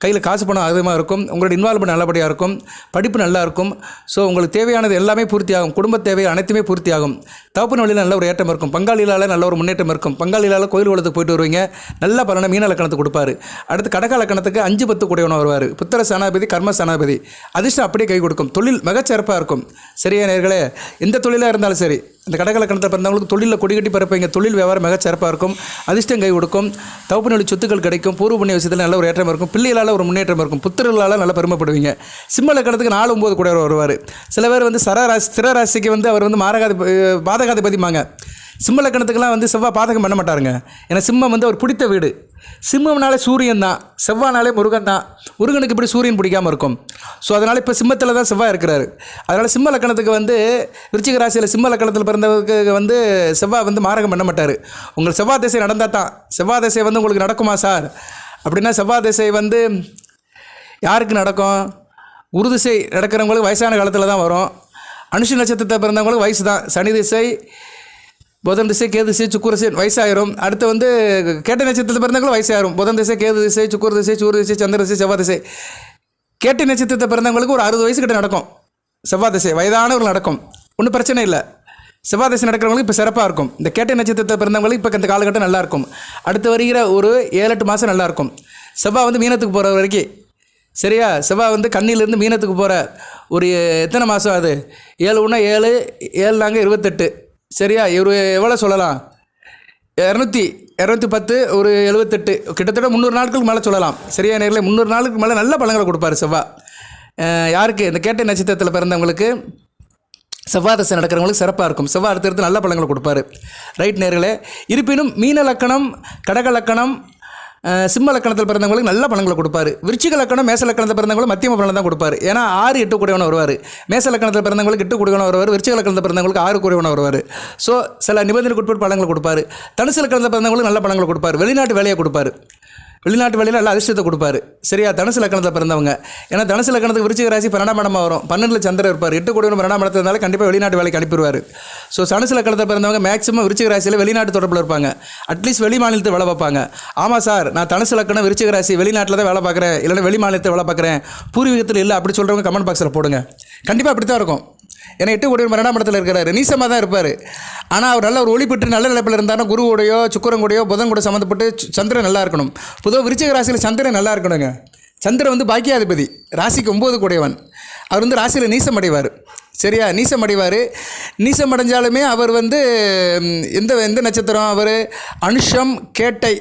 Speaker 1: கையில் காசு பணம் அதிகமாக இருக்கும், உங்களோட இன்வால்வ்மெண்ட் நல்லபடியாக இருக்கும், படிப்பு நல்லாயிருக்கும். ஸோ உங்களுக்கு தேவையானது எல்லாமே பூர்த்தியாகும். குடும்ப தேவை அனைத்துமே பூர்த்தியாகும். தகப்பன் வழியில் நல்ல ஒரு ஏற்றம் இருக்கும். பங்காளியால் நல்ல ஒரு முன்னேற்றம் இருக்கும். பங்காளியால் கோயில் குளத்துக்கு போயிட்டு வருவீங்க, நல்ல பலனை மீன லக்கணத்துக்கு கொடுப்பாரு. அடுத்து கடக லக்கணத்துக்கு 5-10 கூடவனும் வருவார். புத்திர சனாபதி, கர்ம சனாபதி, அதிர்ஷ்டம் அப்படியே கை கொடுக்கும். தொழில் மிகச்சிறப்பாக இருக்கும். சரியா நேர்களே? எந்த தொழிலாக இருந்தாலும் சரி, இந்த கடக லக்கணத்தில் பிறந்தவங்களுக்கு தொழிலில் கொடி கட்டி பிறப்பீங்க. தொழில் வியாபாரம் மிகச்சிறப்பாக இருக்கும். அதிர்ஷ்டம் கை கொடுக்கும். தகப்பன் வழி சொத்துக்கள் கிடைக்கும். பூர்வ புண்ணிய விஷயத்தில் நல்ல ஒரு ஏற்றம் இருக்கும். பிள்ளைகளால் ஒரு முன்னேற்றம் இருக்கும். புத்திரர்களால் நல்லா பெருமைப்படுவீங்க. சிம்ம லக்கணத்துக்கு 4-9 கூட வருவார். சில பேர் வந்து ஸ்திர ராசிக்கு வந்து அவர் வந்து பாதகாதிபதிமாங்க. சிம்ம லக்கணத்துக்கெல்லாம் வந்து செவ்வாய் பாதகம் பண்ண மாட்டாருங்க. ஏன்னா சிம்மம் வந்து அவர் பிடித்த வீடு. சிம்மம்னாலே சூரியன் தான், செவ்வாய்னாலே முருகன் தான். முருகனுக்கு இப்படி சூரியன் பிடிக்காமல் இருக்கும். ஸோ அதனால் இப்போ சிம்மத்தில் தான் செவ்வாய் இருக்கிறாரு. அதனால் சிம்ம லக்கணத்துக்கு வந்து விருச்சிக ராசியில் சிம்ம லக்கணத்தில் பிறந்தவருக்கு வந்து செவ்வாய் வந்து மாரகம் பண்ண மாட்டார். உங்களுக்கு செவ்வாய் திசை நடந்தால் தான். செவ்வாய் திசை வந்து உங்களுக்கு நடக்குமா சார் அப்படின்னா, செவ்வாய் திசை வந்து யாருக்கு நடக்கும்? குரு திசை நடக்கிறவங்களுக்கு வயசான காலத்தில் தான் வரும். அனுஷ நட்சத்திரத்தை பிறந்தவங்களுக்கு வயசு தான். சனி திசை, புதன் திசை, கேது திசை, சுக்குர திசை வயசாயிரும். அடுத்து வந்து கேட்ட நட்சத்திரத்தில் பிறந்தவங்களும் வயசாயிரும். புதன் திசை, கேது திசை, சுக்குர திசை, சூரிய திசை, சந்திர திசை, செவ்வாய் திசை. கேட்ட நட்சத்திரத்தை பிறந்தவங்களுக்கு ஒரு 60 வயசு கிட்ட நடக்கும் செவ்வாய் திசை. வயதானவர்கள் நடக்கும், ஒன்றும் பிரச்சனை இல்லை. செவ்வாய் திசை நடக்கிறவங்களுக்கு இப்போ சிறப்பாக இருக்கும். இந்த கேட்ட நட்சத்திரத்தை பிறந்தவங்களுக்கு இப்போ இந்த காலகட்டம் நல்லாயிருக்கும். அடுத்து வருகிற ஒரு 7-8 மாதம் நல்லாயிருக்கும். செவ்வாய் வந்து மீனத்துக்கு போகிற வரைக்கும். சரியா? செவ்வாய் வந்து கண்ணிலேருந்து மீனத்துக்கு போகிற ஒரு எத்தனை மாதம் அது? 7 7 7 28. சரியா? இவர் எவ்வளோ சொல்லலாம்? 210 ஒரு 78, கிட்டத்தட்ட 300 நாட்களுக்கு மேலே சொல்லலாம். சரியா நேரில் 300 நாளுக்கு மேலே நல்ல பலன்களை கொடுப்பார் செவ்வாய். யாருக்கு? இந்த கேட்ட நட்சத்திரத்தில் பிறந்தவங்களுக்கு செவ்வாய் தசை நடக்கிறவங்களுக்கு சிறப்பாக இருக்கும். செவ்வாய் அடுத்தடுத்து நல்ல பலன்களை கொடுப்பாரு. ரைட் நேர்களே. இருப்பினும் மீன லக்கணம், கடக லக்கணம், சிம்ம லக்கணத்தில் பிறந்தவங்களுக்கு நல்ல பலன்களை கொடுப்பாரு. விருச்சிக லக்கணம் மேச லக்கணத்தில் பிறந்தவங்களும் மத்தியம பலனை தான் கொடுப்பாரு. ஏன்னா 6 8 கூடியவன வருவார். மேச லக்கணத்தில் பிறந்தவங்களுக்கு 8 கூடியவன வருவார். விருச்சிக லக்கணத்தில் பிறந்தவங்களுக்கு 6 கூடியவன வருவார். ஸோ சில நிபந்தனைக்கு உட்பட்டு பலன்களை கொடுப்பாரு. தனுசு லக்கணத்தில் பிறந்தவங்களுக்கு நல்ல பலன்களை கொடுப்பாரு. வெளிநாட்டு வேலையை கொடுப்பாரு. வெளிநாட்டு வேலையில் நல்ல அதிர்ஷ்டத்தை கொடுப்பாரு. சரியா? தனுசு லக்கணத்தில் பிறந்தவங்க. ஏன்னா தனுசு லக்கணத்துக்கு விருச்சிக ராசி 12ஆம் இடமா வரும். 12ல் சந்திரன் இருப்பார். 8 கூடியவன் 12ஆம் இடத்துல இருந்தாலும் கண்டிப்பாக வெளிநாட்டு வேலைக்கு அனுப்பிடுவார். ஸோ தனுசு லக்கணத்தில் பிறந்தவங்க மேக்ஸிமம் விருச்சிக ராசியில் வெளிநாட்டு தொடர்பில் இருப்பாங்க. அட்லீஸ்ட் வெளி மாநிலத்தை வேலை பார்ப்பாங்க. ஆமாம் சார், நான் தனுசு லக்கணம் விருச்சிக ராசி வெளிநாட்டில் தான் வேலை பார்க்குறேன், இல்லைன்னா வெளி மாநிலத்தை வேலை பார்க்குறேன், பூர்வீகத்தில் இல்லை அப்படி சொல்கிறவங்க கமெண்ட் பாக்ஸில் போடுங்க. கண்டிப்பாக அப்படி தான் இருக்கும். ஏன்னா 8 கூடியவன் 12ஆம் இடத்துல இருக்கிறாரு. நீசமாக தான் இருப்பார். ஆனால் அவர் நல்ல ஒரு ஒளி பெற்று நல்ல நிலைப்பில் இருந்தாருன்னா குருவோடையோ சுக்கிரன் கூடயோ புதன் கூட சம்மந்தப்பட்டு சந்திரன் நல்லா இருக்கணும். பொதுவாக விருச்சிக ராசியில் சந்திரன் நல்லா இருக்கணுங்க. சந்திரன் வந்து பாக்கியாதிபதி, ராசிக்கு 9 கூடியவன். அவர் வந்து ராசியில் நீசம் அடைவார். சரியா? நீசம் அடைவார். நீசம் அடைஞ்சாலுமே அவர் வந்து எந்த நட்சத்திரம் அவர்? அனுஷம், கேட்டை.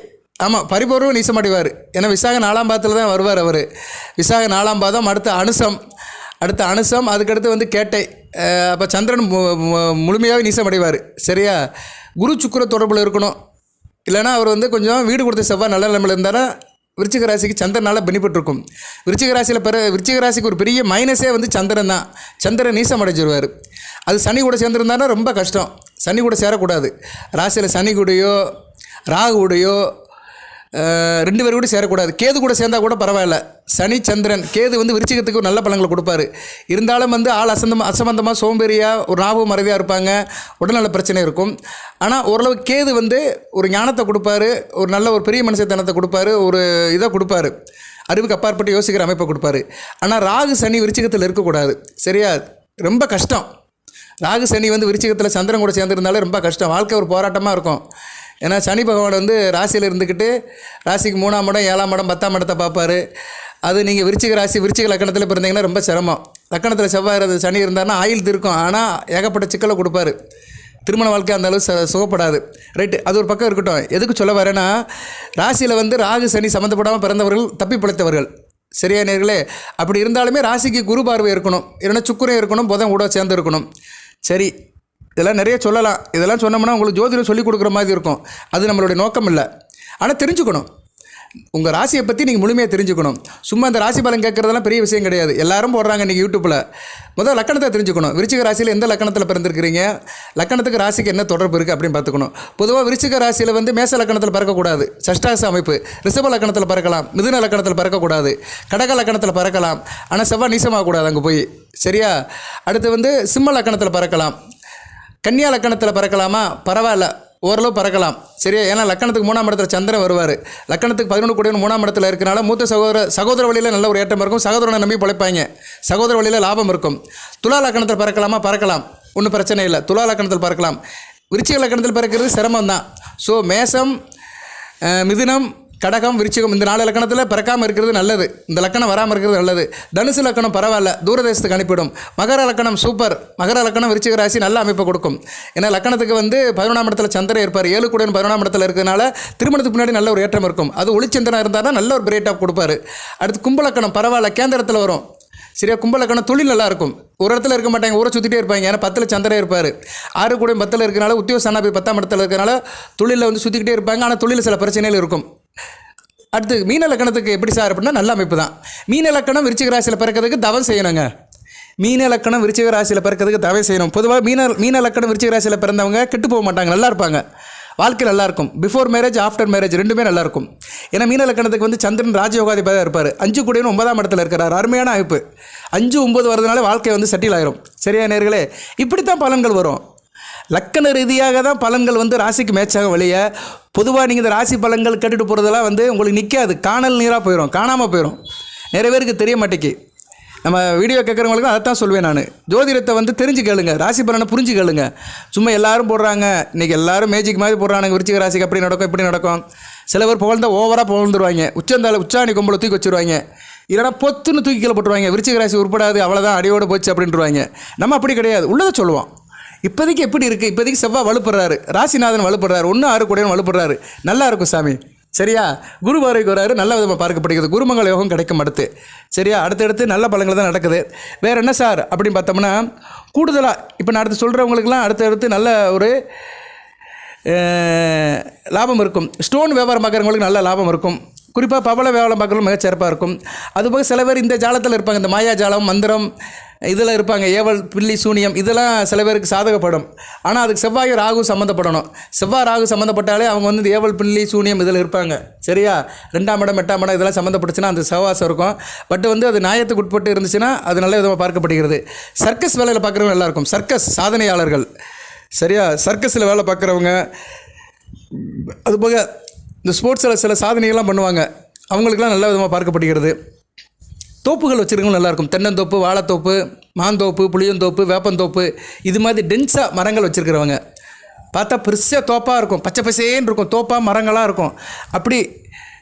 Speaker 1: ஆமாம், பரிபூர்வம் நீசம் அடைவார். ஏன்னா விசாக 4ஆம் பாதத்தில் தான் வருவார் அவர். விசாக 4ஆம் பாதம், அடுத்த அனுசம், அதுக்கடுத்து வந்து கேட்டை. அப்போ சந்திரன் முழுமையாகவே நீசம் அடைவார். சரியா? குரு சுக்கிர தொடர்பில் இருக்கணும். இல்லைனா அவர் வந்து கொஞ்சம் வீடு கொடுத்த செவ்வாய் நல்ல நிலைமையில் இருந்தாலும் விருச்சிக ராசிக்கு சந்திரனால் பெனிஃபிட் இருக்கும். விருச்சிக ராசிக்கு ஒரு பெரிய மைனஸே வந்து சந்திரன் தான். சந்திரன் நீசம் அடைஞ்சிருவார். அது சனி கூட சேர்ந்துருந்தாலும் ரொம்ப கஷ்டம். சனி கூட சேரக்கூடாது. ராசியில் சனி கூடயோ ராகு கூடயோ 2 பேர் கூட சேரக்கூடாது. கேது கூட சேர்ந்தால் கூட பரவாயில்ல. சனி சந்திரன் கேது வந்து விருச்சிகத்துக்கு ஒரு நல்ல பலன்களை கொடுப்பாரு. இருந்தாலும் வந்து ஆள் அசம்பந்தமாக சோம்பேறியாக ஒரு ஞாபகம் மறதியாக இருப்பாங்க. உடல்நல பிரச்சனை இருக்கும். ஆனால் ஓரளவு கேது வந்து ஒரு ஞானத்தை கொடுப்பாரு, ஒரு நல்ல ஒரு பெரிய மனுஷத்தனத்தை கொடுப்பாரு, ஒரு இதை கொடுப்பாரு, அறிவுக்கு அப்பாற்பட்டு யோசிக்கிற அமைப்பை கொடுப்பாரு. ஆனால் ராகு சனி விருச்சிகத்தில் இருக்கக்கூடாது. சரியா? ரொம்ப கஷ்டம். ராகு சனி வந்து விருச்சிகத்தில் சந்திரன் கூட சேர்ந்துருந்தாலே ரொம்ப கஷ்டம். வாழ்க்கை ஒரு போராட்டமாக இருக்கும். ஏன்னா சனி பகவான் வந்து ராசியில் இருந்துக்கிட்டு ராசிக்கு 3ஆம் இடம் 7ஆம் இடம் 10ஆம் இடத்தை பார்ப்பார். அது நீங்கள் விருச்சிக ராசி விருச்சிக லக்கணத்தில் பிறந்தீங்கன்னா ரொம்ப சிரமம். லக்கணத்தில் செவ்வாய் சனி இருந்தாருன்னா ஆயில் இருக்கும். ஆனால் ஏகப்பட்ட சிக்கலை கொடுப்பாரு. திருமண வாழ்க்கை அந்த அளவு சுகப்படாது. ரைட்டு, அது ஒரு பக்கம் இருக்கட்டும். எதுக்கு சொல்ல வரேன்னா, ராசியில் வந்து ராகு சனி சம்மந்தப்படாமல் பிறந்தவர்கள் தப்பி பிழைத்தவர்கள். சரியா நேர்களே? அப்படி இருந்தாலுமே ராசிக்கு குரு பார்வை இருக்கணும், இல்லைன்னா சுக்கிரன் இருக்கணும், புதன் கூட சேர்ந்து இருக்கணும். சரி, இதெல்லாம் நிறைய சொல்லலாம். இதெல்லாம் சொன்னோம்னா உங்களுக்கு ஜோதிடம் சொல்லிக் கொடுக்குற மாதிரி இருக்கும். அது நம்மளுடைய நோக்கம் இல்லை. ஆனால் தெரிஞ்சுக்கணும். உங்கள் ராசியை பற்றி நீங்கள் முழுமையாக தெரிஞ்சுக்கணும். சும்மா அந்த ராசி பலன் கேட்குறதெல்லாம் பெரிய விஷயம் கிடையாது. எல்லாரும் போடுறாங்க இன்றைக்கி யூடியூப்பில். முதல் லக்கணத்தை தெரிஞ்சுக்கணும். விருச்சிக ராசியில் எந்த லக்கணத்தில் பிறந்திருக்கிறீங்க, லக்கணத்துக்கு ராசிக்கு என்ன தொடர்பு இருக்குது அப்படின்னு பார்த்துக்கணும். பொதுவாக விருச்சிக ராசியில் வந்து மேச லக்கணத்தில் பறக்கக்கூடாது. சஷ்டாச அமைப்பு. ரிஷப லக்கணத்தில் பறக்கலாம், மிதுன லக்கணத்தில் பறக்கக்கூடாது, கடக லக்கணத்தில் பறக்கலாம். ஆனால் செவ்வாய் நீசமாகக்கூடாது அங்கே போய். சரியா? அடுத்து வந்து சிம்ம லக்கணத்தில் பறக்கலாம். கன்னியா லக்கணத்தில் பறக்கலாமா? பரவாயில்ல, ஓரளவு பறக்கலாம். சரியா? ஏன்னா லக்கணத்துக்கு 3ஆம் இடத்துல சந்திரன் வருவார். லக்கணத்துக்கு 11 கூடிய 3ஆம் இடத்துல இருக்கனால மூத்த சகோதர வழியில் நல்ல ஒரு ஏற்றம் இருக்கும். சகோதரனை நம்பி பிழைப்பாங்க. சகோதர வழியில் லாபம் இருக்கும். துலா லக்கணத்தில் பறக்கலாமா? பறக்கலாம், ஒன்றும் பிரச்சனை இல்லை. துலா லக்கணத்தில் பறக்கலாம். விருச்சிக லக்கணத்தில் பறக்கிறது சிரமம் தான். ஸோ மேசம், மிதுனம், கடகம், விருச்சிகம் இந்த 4 லக்கணத்தில் பிறக்காமல் இருக்கிறது நல்லது. இந்த லக்கணம் வராமல் இருக்கிறது நல்லது. தனுசு லக்கணம் பரவாயில்ல, தூரதேசத்துக்கு அனுப்பிடும். மகர லக்கணம் சூப்பர். மகர லக்கணம் விருச்சிக ராசி நல்ல அமைப்பை கொடுக்கும். ஏன்னா லக்கணத்துக்கு வந்து 11ஆம் இடத்துல சந்திரன் இருப்பார். 7 கூட 11ஆம் இடத்துல இருக்கிறதுனால திருமணத்துக்கு முன்னாடி நல்ல ஒரு ஏற்றம் இருக்கும். அது ஒளிச்சந்திரனாக இருந்தால் நல்ல ஒரு பிரேட் ஆஃப் கொடுப்பாரு. அடுத்து கும்பலக்கணம் பரவாயில்ல, கேந்திரத்தில் வரும். சரியா? கும்பலக்கணம் தொழில் நல்லா இருக்கும். ஒரு இடத்துல இருக்க மாட்டாங்க, ஊரை சுற்றிட்டே இருப்பாங்க. ஏன்னா 10ல் சந்திரன் இருப்பார். 6 கூட 10ல் இருக்கிறனால உத்தியோக சனாபி 10ஆம் இடத்துல இருக்கிறனால தொழிலில் வந்து சுற்றிக்கிட்டே இருப்பாங்க. ஆனால் தொழிலில் சில பிரச்சனைகள் இருக்கும். அடுத்து மீன லக்கணத்துக்கு எப்படி சார் அப்படின்னா நல்ல அமைப்பு தான். மீன லக்கணம் விருச்சிக ராசியில் பிறக்கிறதுக்கு தவம் செய்யணுங்க. மீன லக்கணம் விருச்சிக ராசியில் பிறக்கிறதுக்கு தவம் செய்யணும். பொதுவாக மீன லக்கணம் விருச்சிக ராசியில் பிறந்தவங்க கெட்டு போக மாட்டாங்க, நல்லா இருப்பாங்க. வாழ்க்கை நல்லாயிருக்கும். பிஃபோர் மேரேஜ் ஆஃப்டர் மேரேஜ் ரெண்டுமே நல்லாயிருக்கும். ஏன்னா மீன லக்கணத்துக்கு வந்து சந்திரன் ராஜயோகாதிபதியாக இருப்பார். 5 கூட 9ஆம் இடத்துல இருக்கிறார். அருமையான அமைப்பு. 5 9 வரதுனால வாழ்க்கை வந்து செட்டில் ஆயிரும். சரியா நேர்களே? இப்படித்தான் பலன்கள் வரும். லக்கண ரீதியாக தான் பலன்கள் வந்து ராசிக்கு மேட்சாக வழிய பொதுவாக நீங்கள் இந்த ராசி பலன்கள் கேட்டுட்டு போகிறதெல்லாம் வந்து உங்களுக்கு நிற்காது. காணல் நீராக போயிடும், காணாமல் போயிடும். நிறைய பேருக்கு தெரிய மாட்டேங்கி. நம்ம வீடியோ கேட்குறவங்களுக்கு அதைத்தான் சொல்வேன் நான். ஜோதிடத்தை வந்து தெரிஞ்சு கேளுங்க, ராசி பலனை புரிஞ்சு கேளுங்க. சும்மா எல்லாரும் போடுறாங்க, இன்றைக்கி எல்லாரும் மேஜிக் மாதிரி போடுறாங்க. விருச்சிக ராசிக்கு அப்படி நடக்கும் இப்படி நடக்கும். சில பேர் புகழ்ந்தா ஓவராக புகழ்ந்துருவாங்க. உச்சாணி கொம்பளை தூக்கி வச்சுருவாங்க. இல்லைனா பொத்துன்னு தூக்கி கீழே போட்டுருவாங்க. விருச்சிக ராசி உருப்படாது, அவ்வளோதான், அடியோடு போச்சு அப்படின்ட்டுருவாங்க. நம்ம அப்படி கிடையாது, உள்ளதை சொல்லுவோம். இப்போதைக்கு எப்படி இருக்குது? இப்போதைக்கு செவ்வாய் வலுப்படுறாரு, ராசிநாதன் வலுப்படுறாரு, 1 6 கூட வலுப்படுறாரு. நல்லா இருக்கும் சாமி. சரியா? குரு பார்வைக்கு வராரு, நல்ல விதமாக பார்க்கப்படுகிறது. குருமங்கல யோகம் கிடைக்கும் அடுத்து. சரியா? அடுத்தடுத்து நல்ல பலன்கள் தான் நடக்குது. வேறு என்ன சார் அப்படின்னு பார்த்தோம்னா, கூடுதலாக இப்போ நான் அடுத்து சொல்கிறவங்களுக்குலாம் அடுத்தடுத்து நல்ல ஒரு லாபம் இருக்கும். ஸ்டோன் வியாபாரம் பார்க்குறவங்களுக்கு நல்ல லாபம் இருக்கும். குறிப்பாக பவள வேலை பார்க்குறவங்க மிகச்சிறப்பாக இருக்கும். அதுபோக சில பேர் இந்த ஜாலத்தில் இருப்பாங்க, இந்த மாயா ஜாலம் மந்திரம் இதில் இருப்பாங்க, ஏவல் பில்லி சூனியம் இதெல்லாம் சில பேருக்கு சாதகப்படும். ஆனால் அதுக்கு செவ்வாய் ராகு சம்மந்தப்படணும். செவ்வாய் ராகு சம்மந்தப்பட்டாலே அவங்க வந்து ஏவல் பில்லி சூனியம் இதில் இருப்பாங்க. சரியா, 2ஆம் இடம் 8ஆம் இடம் இதெல்லாம் சம்மந்தப்பட்டுச்சுன்னா அந்த சவாசம் இருக்கும். பட் வந்து அது நியாயத்துக்கு உட்பட்டு இருந்துச்சுன்னா அது நல்ல விதமாக பார்க்கப்படுகிறது. சர்க்கஸ் வேலையில் பார்க்குறவங்க நல்லாயிருக்கும், சர்க்கஸ் சாதனையாளர்கள். சரியா, சர்க்கஸில் வேலை பார்க்குறவங்க, அதுபோக இந்த ஸ்போர்ட்ஸில் சில சாதனைகள்லாம் பண்ணுவாங்க, அவங்களுக்கெல்லாம் நல்ல விதமாக பார்க்கப்படுகிறது. தோப்புகள் வச்சுருக்கவங்க நல்லாயிருக்கும். தென்னந்தோப்பு, வாழைத்தோப்பு, மாந்தோப்பு, புளியந்தோப்பு, வேப்பந்தோப்பு இது மாதிரி டென்ஸாக மரங்கள் வச்சுருக்கிறவங்க பார்த்தா பெருசாக தோப்பாக இருக்கும், பச்சை பசேன்னு இருக்கும், தோப்பாக மரங்களாக இருக்கும். அப்படி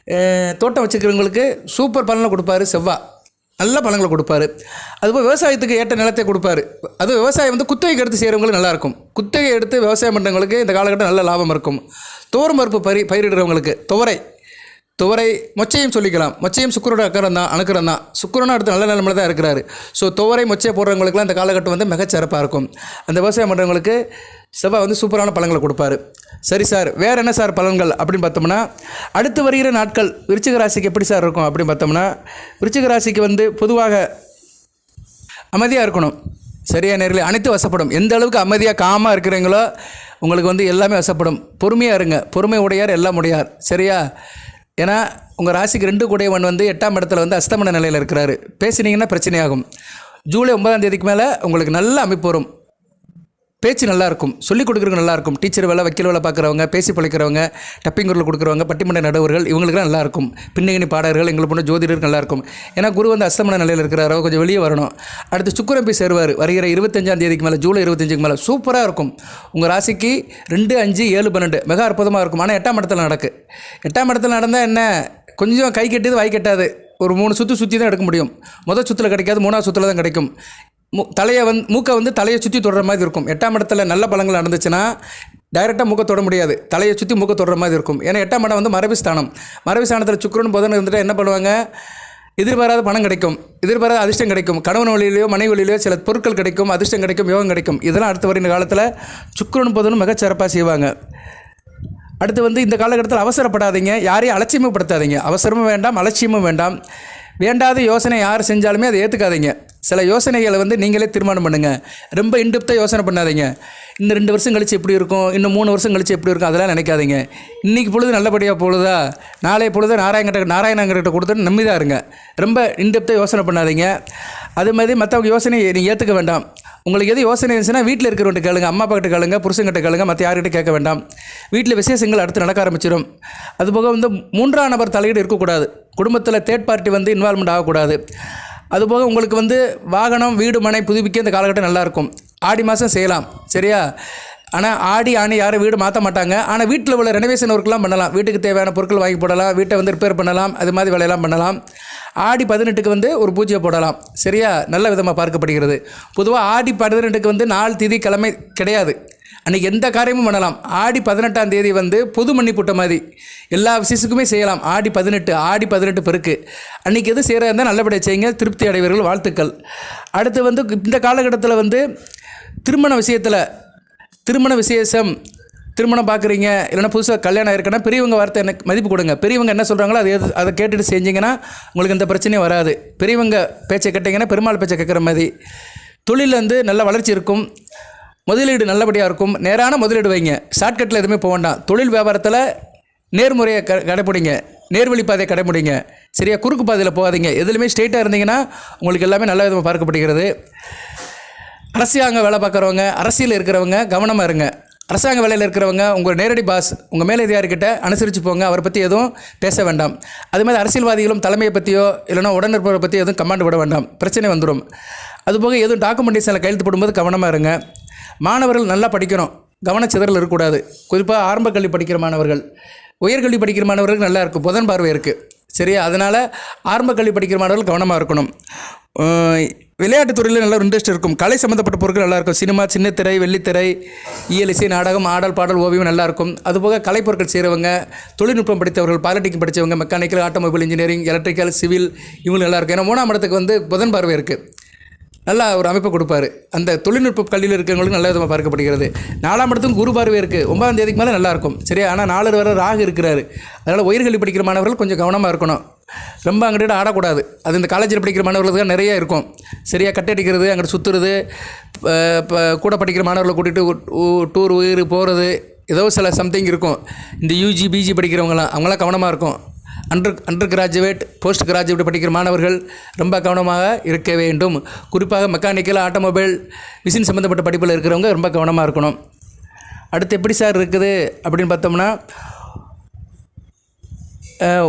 Speaker 1: தோட்டம் வச்சுருக்கிறவங்களுக்கு சூப்பர் பலனை கொடுப்பாரு செவ்வாய், நல்ல பலன்களை கொடுப்பாரு. அதுபோல் விவசாயத்துக்கு ஏற்ற நிலத்தை கொடுப்பாரு. அது விவசாயம் வந்து குத்தகைக்கு எடுத்து செய்கிறவங்களுக்கு நல்லாயிருக்கும். குத்தகை எடுத்து விவசாயம் பண்ணுறவங்களுக்கு இந்த காலகட்டம் நல்ல லாபம் இருக்கும். துவரம் பருப்பு பயிரிடுறவங்களுக்கு துவரை மொச்சையும் சொல்லிக்கலாம். மொச்சையும் சுக்கிரோட அணுக்கிறோம் தான். சுக்கிரனும் அடுத்து நல்ல நிலைமையில் தான் இருக்கிறாரு. ஸோ துவரை மொச்சை போடுறவங்களுக்குலாம் இந்த காலகட்டம் வந்து மிகச்சிறப்பாக இருக்கும். அந்த விவசாயம் பண்ணுறவங்களுக்கு செவ்வாய் வந்து சூப்பரான பலன்களை கொடுப்பாரு. சரி சார், வேறு என்ன சார் பலன்கள் அப்படின்னு பார்த்தோம்னா, அடுத்து வருகிற நாட்கள் விருச்சிக ராசிக்கு எப்படி சார் இருக்கும் அப்படின்னு பார்த்தோம்னா, விருச்சிக ராசிக்கு வந்து பொதுவாக அமைதியாக இருக்கணும். சரியா, நேரில் அனைத்து வசப்படும். எந்த அளவுக்கு அமைதியாக காமாக இருக்கிறீங்களோ உங்களுக்கு வந்து எல்லாமே வசப்படும். பொறுமையாக இருங்க, பொறுமை உடையார் எல்லாம் உடையார். சரியா, ஏன்னா உங்கள் ராசிக்கு 2 கூடையவன் வந்து 8ஆம் இடத்துல வந்து அஸ்தமன நிலையில் இருக்கிறாரு. பேசினீங்கன்னா பிரச்சனையாகும். ஜூலை 9ஆம் தேதிக்கு மேலே உங்களுக்கு நல்ல அமைப்பு வரும். பேச்சு நல்லாயிருக்கும், சொல்லிக் கொடுக்குறவங்க நல்லாயிருக்கும். டீச்சர் வேலை, வக்கீல் வேலை பார்க்குறவங்க, பேசி பழைக்கிறவங்க, டப்பிங் குரல் கொடுக்குறவங்க, பட்டிமன்ற நடுவர்கள் இவங்களுக்குலாம் நல்லாயிருக்கும். பின்னணி பாடகர்கள், எங்களை போன்ற ஜோதிடர்கள் நல்லாயிருக்கும். ஏன்னா குரு வந்து அஸ்தமன நிலையில் இருக்கிறாரோ, கொஞ்சம் வெளியே வரணும். அடுத்து சுக்கிரன் போய் சேருவார் வருகிற 25ஆம் தேதிக்கு மேலே, ஜூலை 25க்கு மேலே சூப்பராக இருக்கும். உங்கள் ராசிக்கு 2, 5, 7, 12 மிக அற்புதமாக இருக்கும். ஆனால் 8ஆம் இடத்துல நடக்கு. 8ஆம் இடத்துல நடந்தால் என்ன, கொஞ்சம் கை கெட்டது வாய் கெட்டாது. ஒரு 3 சுற்றி தான் எடுக்க முடியும். முதல் சுற்றில் கிடைக்காது, 3ஆவது சுற்றில் தான் கிடைக்கும். மூக்கை வந்து தலையை சுற்றி தொடுற மாதிரி இருக்கும். 8ஆம் இடத்துல நல்ல பலங்கள் நடந்துச்சுன்னா டைரெக்டாக மூக்கை தொட முடியாது, தலையை சுற்றி மூக்கை தொடுற மாதிரி இருக்கும். ஏன்னா 8ஆம் இடம் வந்து மரபிஸ்தானம். மரபிஸ்தானத்தில் சுக்கிரன் புதன் இருந்துட்டு என்ன பண்ணுவாங்க, எதிர்பாராத பணம் கிடைக்கும், எதிர்பாராத அதிர்ஷ்டம் கிடைக்கும், கணவன் வழியிலையோ மனைவி வழியிலையோ சில பொருட்கள் கிடைக்கும், அதிர்ஷ்டம் கிடைக்கும், யோகம் கிடைக்கும். இதெல்லாம் அடுத்து வருகிற காலத்தில் சுக்கிரன் புதனும் மிகச்சிறப்பாக செய்வாங்க. அடுத்து வந்து இந்த காலகட்டத்தில் அவசரப்படாதீங்க, யாரையும் அலட்சியமுப்படுத்தாதீங்க. அவசரமும் வேண்டாம், அலட்சியமும் வேண்டாம். வேண்டாத யோசனை யார் செஞ்சாலுமே அதை ஏற்றுக்காதீங்க. சில யோசனைகளை வந்து நீங்களே தீர்மானம் பண்ணுங்கள். ரொம்ப இன்டெப்த்தாக யோசனை பண்ணாதீங்க. இன்னும் 2 வருஷம் கழித்து எப்படி இருக்கும், இன்னும் 3 வருஷம் கழித்து எப்படி இருக்கும், அதெல்லாம் நினைக்காதீங்க. இன்றைக்கி பொழுது நல்லபடியாக பொழுதா, நாளைய பொழுது நாராயணங்கிட்ட கொடுத்துட்டு நம்பிதான் இருங்க. ரொம்ப இன்டெப்த்தாக யோசனை பண்ணாதீங்க. அது மாதிரி மற்றவங்க யோசனையை நீங்கள் ஏற்றுக்க வேண்டாம். உங்களுக்கு எது யோசனை இருந்துச்சுன்னா வீட்டில் இருக்கிறவங்க கேளுங்க, அம்மா அப்பா கிட்ட கேளுங்க, புருஷங்கிட்ட கேளுங்க, மற்ற யார்கிட்ட கேட்க வேண்டாம். வீட்டில் விசேஷங்கள் அடுத்து நடக்க ஆரம்பிச்சிடும். அதுபோக வந்து 3ஆம் நபர் தலையீடு இருக்கக்கூடாது. குடும்பத்தில் தேர்ட் பார்ட்டி வந்து இன்வால்மெண்ட் ஆகக்கூடாது. அதுபோக உங்களுக்கு வந்து வாகனம், வீடு, மனை புதுப்பிக்க இந்த காலகட்டம் நல்லாயிருக்கும். ஆடி மாதம் செய்யலாம். சரியா, ஆனால் ஆடி ஆணி யாரும் வீடு மாற்ற மாட்டாங்க. ஆனால் வீட்டில் உள்ள ரெனோவேஷன் ஒர்க்லாம் பண்ணலாம். வீட்டுக்கு தேவையான பொருட்கள் வாங்கி போடலாம், வீட்டை வந்து ரிப்பேர் பண்ணலாம், அது மாதிரி வேலையெல்லாம் பண்ணலாம். ஆடி 18க்கு வந்து ஒரு பூஜையை போடலாம். சரியா, நல்ல விதமாக பார்க்கப்படுகிறது. பொதுவாக ஆடி 18க்கு வந்து நாள் திதி கிழமை கிடையாது. அன்றைக்கி எந்த காரியமும் பண்ணலாம். ஆடி 18ஆம் தேதி வந்து பொது மன்னிப்புட்ட மாதிரி எல்லா விசேஷத்துக்குமே செய்யலாம். ஆடி 18 பெருக்கு அன்றைக்கி எது செய்கிறதா இருந்தால் நல்லபடியாக செய்யுங்க, திருப்தி அடைவீர்கள், வாழ்த்துக்கள். அடுத்து வந்து இந்த காலகட்டத்தில் வந்து திருமண விசேஷம், திருமணம் பார்க்குறீங்க, இல்லைனா புதுசாக கல்யாணம் ஆயிருக்குன்னா பெரியவங்க வார்த்தை எனக்கு மதிப்பு கொடுங்க. பெரியவங்க என்ன சொல்கிறாங்களோ அதை கேட்டுட்டு செஞ்சிங்கன்னா உங்களுக்கு எந்த பிரச்சனையும் வராது. பெரியவங்க பேச்சை கேட்டிங்கன்னா பெருமாள் பேச்சை கேட்குற மாதிரி. தொழிலில் வந்து நல்ல வளர்ச்சி இருக்கும், முதலீடு நல்லபடியாக இருக்கும். நேரான முதலீடு வைங்க, ஷார்ட்கட்டில் எதுவுமே போக வேண்டாம். தொழில் வியாபாரத்தில் நேர்முறையை கடைப்பிடிங்க, நேர்வழி பாதையை கடைப்பிடிங்க. சரியா, குறுக்கு பாதையில் போகாதீங்க. எதுலையுமே ஸ்ட்ரெயிட்டாக இருந்தீங்கன்னா உங்களுக்கு எல்லாமே நல்ல விதமாக பார்க்கப்படுகிறது. அரசாங்க வேலை பார்க்குறவங்க, அரசியல் இருக்கிறவங்க கவனமாக இருங்க. அரசாங்க வேலையில் இருக்கிறவங்க உங்கள் நேரடி பாஸ், உங்கள் மேலதிகாரிக்கிட்ட அனுசரித்து போங்க, அவரை பற்றி எதுவும் பேச வேண்டாம். அதுமாதிரி அரசியல்வாதிகளும் தலைமையை பற்றியோ இல்லைனா உடனிருப்பவரை பற்றி எதுவும் கமாண்ட் விட வேண்டாம், பிரச்சனை வந்துடும். அதுபோக எதுவும் டாக்குமெண்டேஷனில் கையெழுத்து போடும்போது கவனமாக இருங்க. மாணவர்கள் நல்லா படிக்கணும், கவனச்சிதறல் இருக்கக்கூடாது. குறிப்பாக ஆரம்ப கல்வி படிக்கிற மாணவர்கள், உயர்கல்வி படிக்கிற மாணவர்களுக்கு நல்லா இருக்கும், புதன் பார்வை இருக்குது. சரியா, அதனால் ஆரம்ப கல்வி படிக்கிற மாணவர்கள் கவனமாக இருக்கணும். விளையாட்டுத் துறையில் நல்ல ஒரு இன்ட்ரெஸ்ட் இருக்கும். கலை சம்மந்தப்பட்ட பொருட்கள் நல்லாயிருக்கும். சினிமா, சின்னத்திரை, வெள்ளித்திரை, இயல், இசை, நாடகம், ஆடல், பாடல், ஓவியம் நல்லாயிருக்கும். அதுபோக கலைப்பொருட்கள் செய்கிறவங்க, தொழில்நுட்பம் படித்தவர்கள், பாலிடெக்னிக் படித்தவங்க, mechanical, automobile engineering, electrical, civil இவங்களுக்கு நல்லாயிருக்கும். ஏன்னா 3ஆம் இடத்துக்கு வந்து புதன் பார்வை இருக்குது. நல்லா ஒரு அமைப்பை கொடுப்பாரு. அந்த தொழில்நுட்ப கல்வியில் இருக்கிறவங்களுக்கு நல்ல விதமாக பார்க்கப்படுகிறது. 4ஆம் இடத்துக்கும் குரு பார்வை இருக்குது. 9ஆம் தேதிக்கு மேலே நல்லாயிருக்கும். சரியா? ஆனால் 4 வரை ராகு இருக்கிறாரு. அதனால் உயர்கல்வி படிக்கிற மாணவர்கள் கொஞ்சம் கவனமாக இருக்கணும். ரொம்ப அங்கிட்ட ஆடக்கூடாது. அது இந்த காலேஜில் படிக்கிற மாணவர்களுக்கு தான் நிறைய இருக்கும். சரியா? கட்டடிக்கிறது, அங்கிட்ட சுற்றுறது, கூட படிக்கிற மாணவர்களை கூட்டிகிட்டு டூர் உயிர் போகிறது, ஏதோ சில சம்திங் இருக்கும். இந்த யூஜி பிஜி படிக்கிறவங்களாம் அவங்களாம் கவனமாக இருக்கும். அண்டர் கிராஜுவேட், போஸ்ட் கிராஜுவேட் படிக்கிற மாணவர்கள் ரொம்ப கவனமாக இருக்க வேண்டும். குறிப்பாக மெக்கானிக்கல், ஆட்டோமொபைல், மிஷின் சம்மந்தப்பட்ட படிப்பில் இருக்கிறவங்க ரொம்ப கவனமாக இருக்கணும். அடுத்து எப்படி சார் இருக்குது அப்படின்னு பார்த்தோம்னா,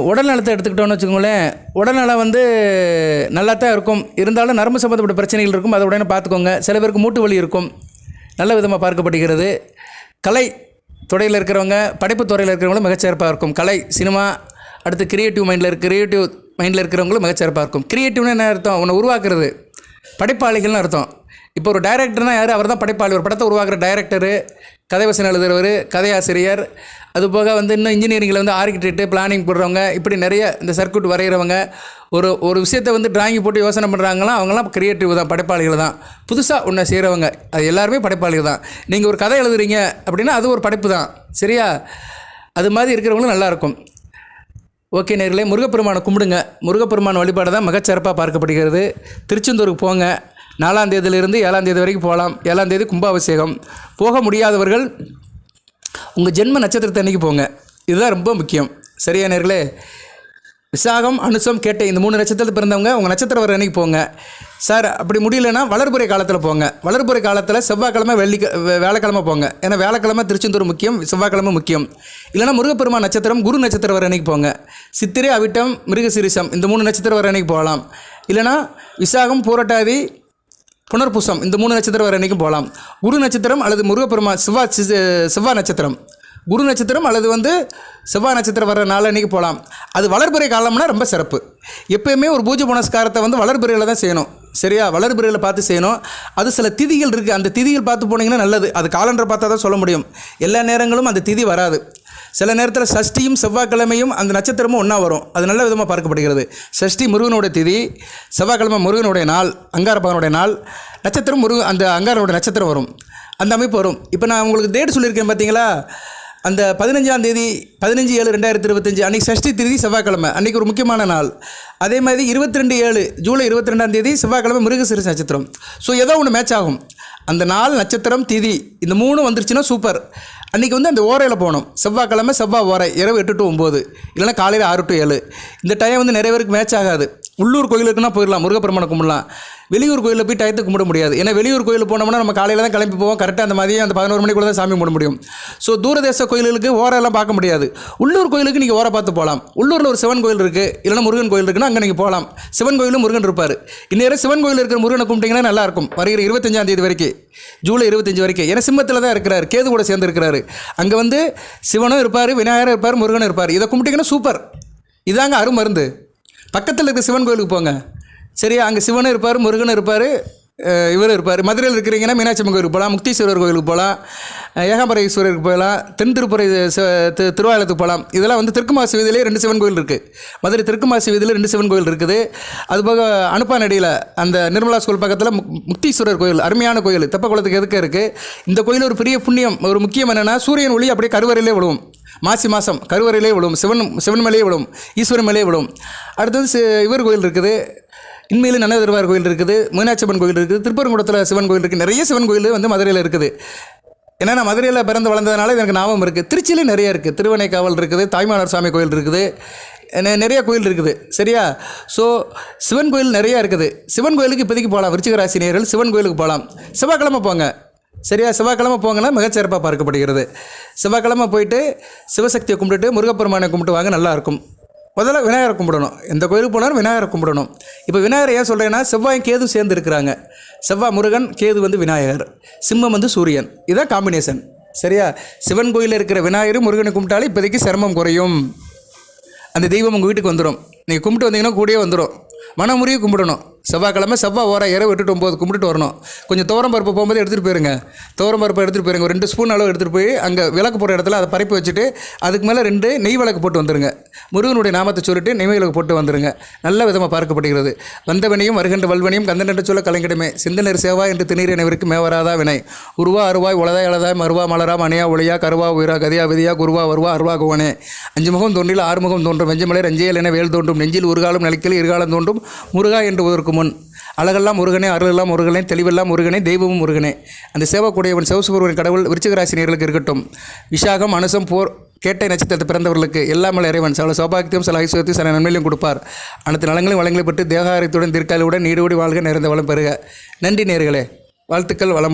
Speaker 1: உடல் நலத்தை எடுத்துக்கிட்டோன்னு வச்சுக்கோங்களேன். உடல்நலம் வந்து நல்லா தான் இருக்கும். இருந்தாலும் நரம்பு சம்மந்தப்பட்ட பிரச்சனைகள் இருக்கும். அதை உடனே பார்த்துக்கோங்க. சில பேருக்கு மூட்டு வலி இருக்கும். நல்ல விதமாக பார்க்கப்படுகிறது. கலை துறையில் இருக்கிறவங்க, படைப்பு துறையில் இருக்கிறவங்களும் மிகச்சிறப்பாக இருக்கும். கலை, சினிமா, அடுத்து கிரியேட்டிவ் மைண்டில் இருக்கிறவங்களும் மிகச்சிறப்பாக இருக்கும். கிரியேட்டிவ்னு என்ன அர்த்தம்? உன்னை உருவாக்குறது, படைப்பாளிகள்னு அர்த்தம். இப்போ ஒரு டைரக்டர்னால் யார்? அவர் தான் படைப்பாளி. ஒரு படத்தை உருவாக்குற டைரக்டரு, கதை வசனம் எழுதுறவர், கதையாசிரியர், அதுபோக வந்து இன்னும் இன்ஜினியரிங்கில் வந்து ஆர்கிடெக்ட், பிளானிங் போடுறவங்க, இப்படி நிறைய இந்த சர்க்யூட் வரைகிறவங்க, ஒரு விஷயத்தை வந்து டிராயிங் போட்டு யோசனை பண்ணுறாங்களாம், அவங்களாம் கிரியேட்டிவ் தான், படைப்பாளிகள் தான். புதுசாக ஒன்றை செய்கிறவங்க அது எல்லாருமே படைப்பாளிகள் தான். நீங்கள் ஒரு கதை எழுதுறீங்க அப்படின்னா அது ஒரு படைப்பு தான். சரியா? அது மாதிரி இருக்கிறவங்களும் நல்லாயிருக்கும். ஓகே நேர்களே, முருகப்பெருமானை கும்பிடுங்க. முருகப்பெருமான் வழிபாடு தான் மிகச்சிறப்பாக பார்க்கப்படுகிறது. திருச்செந்தூருக்கு போங்க. 4ஆம் தேதியிலிருந்து 7ஆம் தேதி வரைக்கும் போகலாம். 7ஆம் தேதி கும்பாபிஷேகம். போக முடியாதவர்கள் உங்கள் ஜென்ம நட்சத்திரத்தை அன்றைக்கி போங்க. இதுதான் ரொம்ப முக்கியம். சரியா நேர்களே? விசாகம், அனுசம், கேட்டை இந்த 3 நட்சத்திரத்தில் பிறந்தவங்க உங்கள் நட்சத்திரம் வர அன்றைக்கி போங்க. சார் அப்படி முடியலன்னா வளர்புரை காலத்தில் போங்க. வளர்புரை காலத்தில் செவ்வாய்க்கிழமை, வேலைக்கிழமை போங்க. ஏன்னா வேலைக்கிழமை திருச்செந்தூர் முக்கியம், செவ்வாய்க்கிழமை முக்கியம். இல்லைனா முருகப்பெருமான் நட்சத்திரம், குரு நட்சத்திரம் வர அன்றைக்கி போங்க. சித்திரை, அவிட்டம், மிருகசீரிஷம் இந்த 3 நட்சத்திரம் வர அன்றைக்கி போகலாம். இல்லைனா விசாகம், பூரட்டாதி, புனர்பூசம் இந்த 3 நட்சத்திரம் வர அன்றைக்கும் போகலாம். குரு நட்சத்திரம் அல்லது முருகப்பெருமான் செவ்வாய் நட்சத்திரம், குரு நட்சத்திரம் அல்லது வந்து செவ்வாய் நட்சத்திரம் வர நாள் அன்றைக்கி போகலாம். அது வளர்பிறை காலம்னா ரொம்ப சிறப்பு. எப்போயுமே ஒரு பூஜை புனஸ்காரத்தை வந்து வளர்பிறையில் தான் செய்யணும். சரியா? வளர்பிறையில் பார்த்து செய்யணும். அது சில திதிகள் இருக்குது. அந்த திதிகள் பார்த்து போனீங்கன்னா நல்லது. அது காலண்டரை பார்த்தா தான் சொல்ல முடியும். எல்லா நேரங்களும் அந்த திதி வராது. சில நேரத்தில் சஷ்டியும் செவ்வாய்க்கிழமையும் அந்த நட்சத்திரமும் ஒன்றா வரும். அது நல்ல விதமாக பார்க்கப்படுகிறது. சஷ்டி முருகனுடைய திதி, செவ்வாய்க்கிழமை முருகனுடைய நாள், அங்காரப்பகனுடைய நாள், நட்சத்திரம் அந்த அங்காரனுடைய நட்சத்திரம் வரும். அந்த அமைப்பு வரும். இப்போ நான் உங்களுக்கு டேட் சொல்லியிருக்கேன் பார்த்தீங்களா? அந்த 15ஆம் தேதி 15/7/2025 அன்றைக்கி சஷ்டி திதி செவ்வாய்க்கிழமை, அன்றைக்கி ஒரு முக்கியமான நாள். அதே மாதிரி 22/7 ஜூலை 22ஆம் தேதி செவ்வாய்க்கிழமை மிருகசீரிஷ நட்சத்திரம். ஸோ ஏதோ ஒன்று மேட்ச் ஆகும். அந்த நாள், நட்சத்திரம், திதி இந்த 3 வந்துருச்சுன்னா சூப்பர். அன்றைக்கி வந்து அந்த ஓரையில் போகணும். செவ்வாய்க்கிழமை செவ்வாய் ஓரை இரவு 8 to 9, இல்லைனா காலையில் 6 to 7. இந்த டைம் வந்து நிறைய பேருக்கு மேட்ச் ஆகாது. உள்ளூர் கோயிலுக்குன்னா போயிடலாம், முருகப்பெருமானை கும்பிடலாம். வெளியூர் கோயிலில் போய் டயத்துக்கு கும்பிட முடியாது. ஏன்னா வெளியூர் கோயில் போனோம்னா நம்ம காலையில் தான் கிளம்பி போவோம். கரெக்டாக அந்த மதியம் அந்த 11 மணிக்குள்ள தான் சாமி கும்பிட முடியும். ஸோ தூரதேச கோயிலுக்கு ஓரெல்லாம் பார்க்க முடியாது. உள்ளூர் கோயிலுக்கு நீங்கள் ஓரை பார்த்து போகலாம். உள்ளூரில் ஒரு சிவன் கோயில் இருக்குது, இல்லைனா முருகன் கோயில் இருக்குன்னா அங்கே நீங்கள் போகலாம். சிவன் கோயிலும் முருகன் இருப்பார். இந்நேரம் சிவன் கோயில் இருக்கிற முருகனை கும்பிட்டிங்கன்னா நல்லாயிருக்கும். வருகிற 25ஆம் தேதி வரைக்கும், ஜூலை 25 வரைக்கும். ஏன்னா சிம்மத்தில் தான் இருக்கிறார், கேது கூட சேர்ந்து இருக்கிறாரு. அங்கே வந்து சிவனும் இருப்பார், விநாயகரும் இருப்பார், முருகனும் இருப்பார். இதை கும்பிட்டிங்கன்னா சூப்பர். இதாங்க அருமருந்து. பக்கத்தில் இருக்க சிவன் கோயிலுக்கு போங்க. சரியா? அங்கே சிவனும் இருப்பார், முருகனும் இருப்பார், இவரும் இருப்பார். மதுரையில் இருக்கிறீங்கன்னா மீனாட்சி அம்மன் கோயிலுக்கு போகலாம், முக்தீஸ்வரர் கோயிலுக்கு போகலாம், ஏகாம்பரேஸ்வரருக்கு போகலாம், தென் திருப்புரை திருவாலயத்துக்கு போகலாம். இதெல்லாம் வந்து தெற்குமாசி வீதியிலே 2 சிவன் கோயில் இருக்குது. மதுரை தெற்குமாசி வீதியில் 2 சிவன் கோயில் இருக்குது. அதுபோக அனுப்பானடியில் அந்த நிர்மலா ஸ்கூல் பக்கத்தில் முக்தீஸ்வரர் கோயில், அருமையான கோயில், தெப்பக்குளத்துக்கு எதுக்க இருக்குது. இந்த கோயில் ஒரு பெரிய புண்ணியம். ஒரு முக்கியம் என்னென்னா, சூரியன் ஒளி அப்படியே கருவறையிலே விழுவும். மாசி மாதம் கருவறையிலே விழுவும். சிவன் மேலேயே விழுவும், ஈஸ்வரன் மேலேயே விழுவும். அடுத்தது இவர் கோயில் இருக்குது, இன்மையில் நன்னதர்வார் கோயில் இருக்குது, மீனாட்சி அம்மன் கோயில் இருக்குது, திருப்பரங்குன்றத்தில் சிவன் கோயில் இருக்குது. நிறைய சிவன் கோயில் வந்து மதுரையில் இருக்குது. ஏன்னா நான் மதுரையில் பிறந்து வளர்ந்ததுனால எனக்கு ஞாபகம் இருக்குது. திருச்சியிலே நிறைய இருக்குது. திருவனைக்காவல் இருக்குது, தாய்மானார் சாமி கோயில் இருக்குது, நிறைய கோயில் இருக்குது. சரியா? ஸோ சிவன் கோயில் நிறையா இருக்குது. சிவன் கோயிலுக்கு இப்போதைக்கு போகலாம். விருச்சிக ராசி நேயர்கள் சிவன் கோயிலுக்கு போகலாம். செவ்வாய்க்கிழமை போங்க. சரியா? செவ்வாய்க்கிழமை போங்கன்னா மிகச்சிறப்பாக பார்க்கப்படுகிறது. செவ்வாய்க்கிழமை போயிட்டு சிவசக்தியை கும்பிட்டுட்டு முருகப்பெருமானை கும்பிட்டு வாங்க, நல்லாயிருக்கும். முதல்ல விநாயகரை கும்பிடணும். எந்த கோயிலுக்கு போனாலும் விநாயகரை கும்பிடணும். இப்போ விநாயகரை ஏன் சொல்கிறேன்னா, செவ்வாயும் கேது சேர்ந்து இருக்கிறாங்க. செவ்வாய் முருகன், கேது வந்து விநாயகர், சிம்மம் வந்து சூரியன். இதான் காம்பினேஷன். சரியா? சிவன் கோயிலில் இருக்கிற விநாயகர் முருகனை கும்பிட்டாலே இப்போதைக்கு சிரமம் குறையும். அந்த தெய்வம் உங்கள் வீட்டுக்கு வந்துடும். நீங்கள் கும்பிட்டு வந்தீங்கன்னா கூடயே வந்துடும். மனமுறையும் கும்பிடணும். செவ்வாய்க்கிழமை செவ்வாய் ஓர இரவு 8 to 9 கும்பிட்டுட்டு வரணும். கொஞ்சம் துவரம் பருப்பு போகும்போது எடுத்துகிட்டு போயிருங்க. துவரம் பருப்பு எடுத்துகிட்டு போயிருங்க. ஒரு 2 ஸ்பூன் அளவு எடுத்துகிட்டு போய் அங்கே விளக்கு போடுற இடத்துல அதை பரப்பி வச்சுட்டு அதுக்கு மேலே 2 நெய் விளக்கு போட்டு வந்துருங்க. முருகனுடைய நாமத்தை சொல்லிட்டு நெய் விளக்கு போட்டு வந்துருங்க. நல்ல விதமாக பார்க்கப்படுகிறது. வந்தவனையும் வருகின்ற வல்வனையும் கந்தனென்று சொல்ல கலைஞடமே சிந்தனர் சேவா என்று திணீர் எனவிற்கு மேவராதா வினை உருவா அருவாய் உலதாய் அழதாய் மருவா மலரா மணியா ஒளியா கருவா உயிரா கதியா விதியா குருவா வருவா அருவா குவனே 5 முகம் தோன்றில் 6 முகம் தோன்றும் வெஞ்சமலை ரஞ்சையல் என வேல் தோன்றும் நெஞ்சில் ஒரு காலம் நிலைக்கல் இருகாலம் தோன்றும் முருகா என்று உதற்கு முன் அழகெல்லாம் முருகனே அருளெல்லாம் முருகனே தெளிவெல்லாம் முருகனே தெய்வமும் முருகனே. அந்த சேவக்கூடியவன் சிவசுபுருவன் கடவுள் விருச்சிக ராசினியர்களுக்கு இருக்கட்டும். விஷாகம் அனுசம் போர் கேட்டை நட்சத்திரத்தை பிறந்தவர்களுக்கு எல்லாமல் இறைவன் சில சௌபாகியத்தையும் சில ஐஸ்வரத்தையும் சில நன்மையிலும் கொடுப்பார். அனைத்து நலங்களையும் வளங்களை பெற்று தேகாரத்துடன் தீர்க்காலுடன் நீடோடி வாழ்க நிறைந்த வளம் பெறுக. நன்றி நேயர்களே. வாழ்த்துக்கள். வளம்.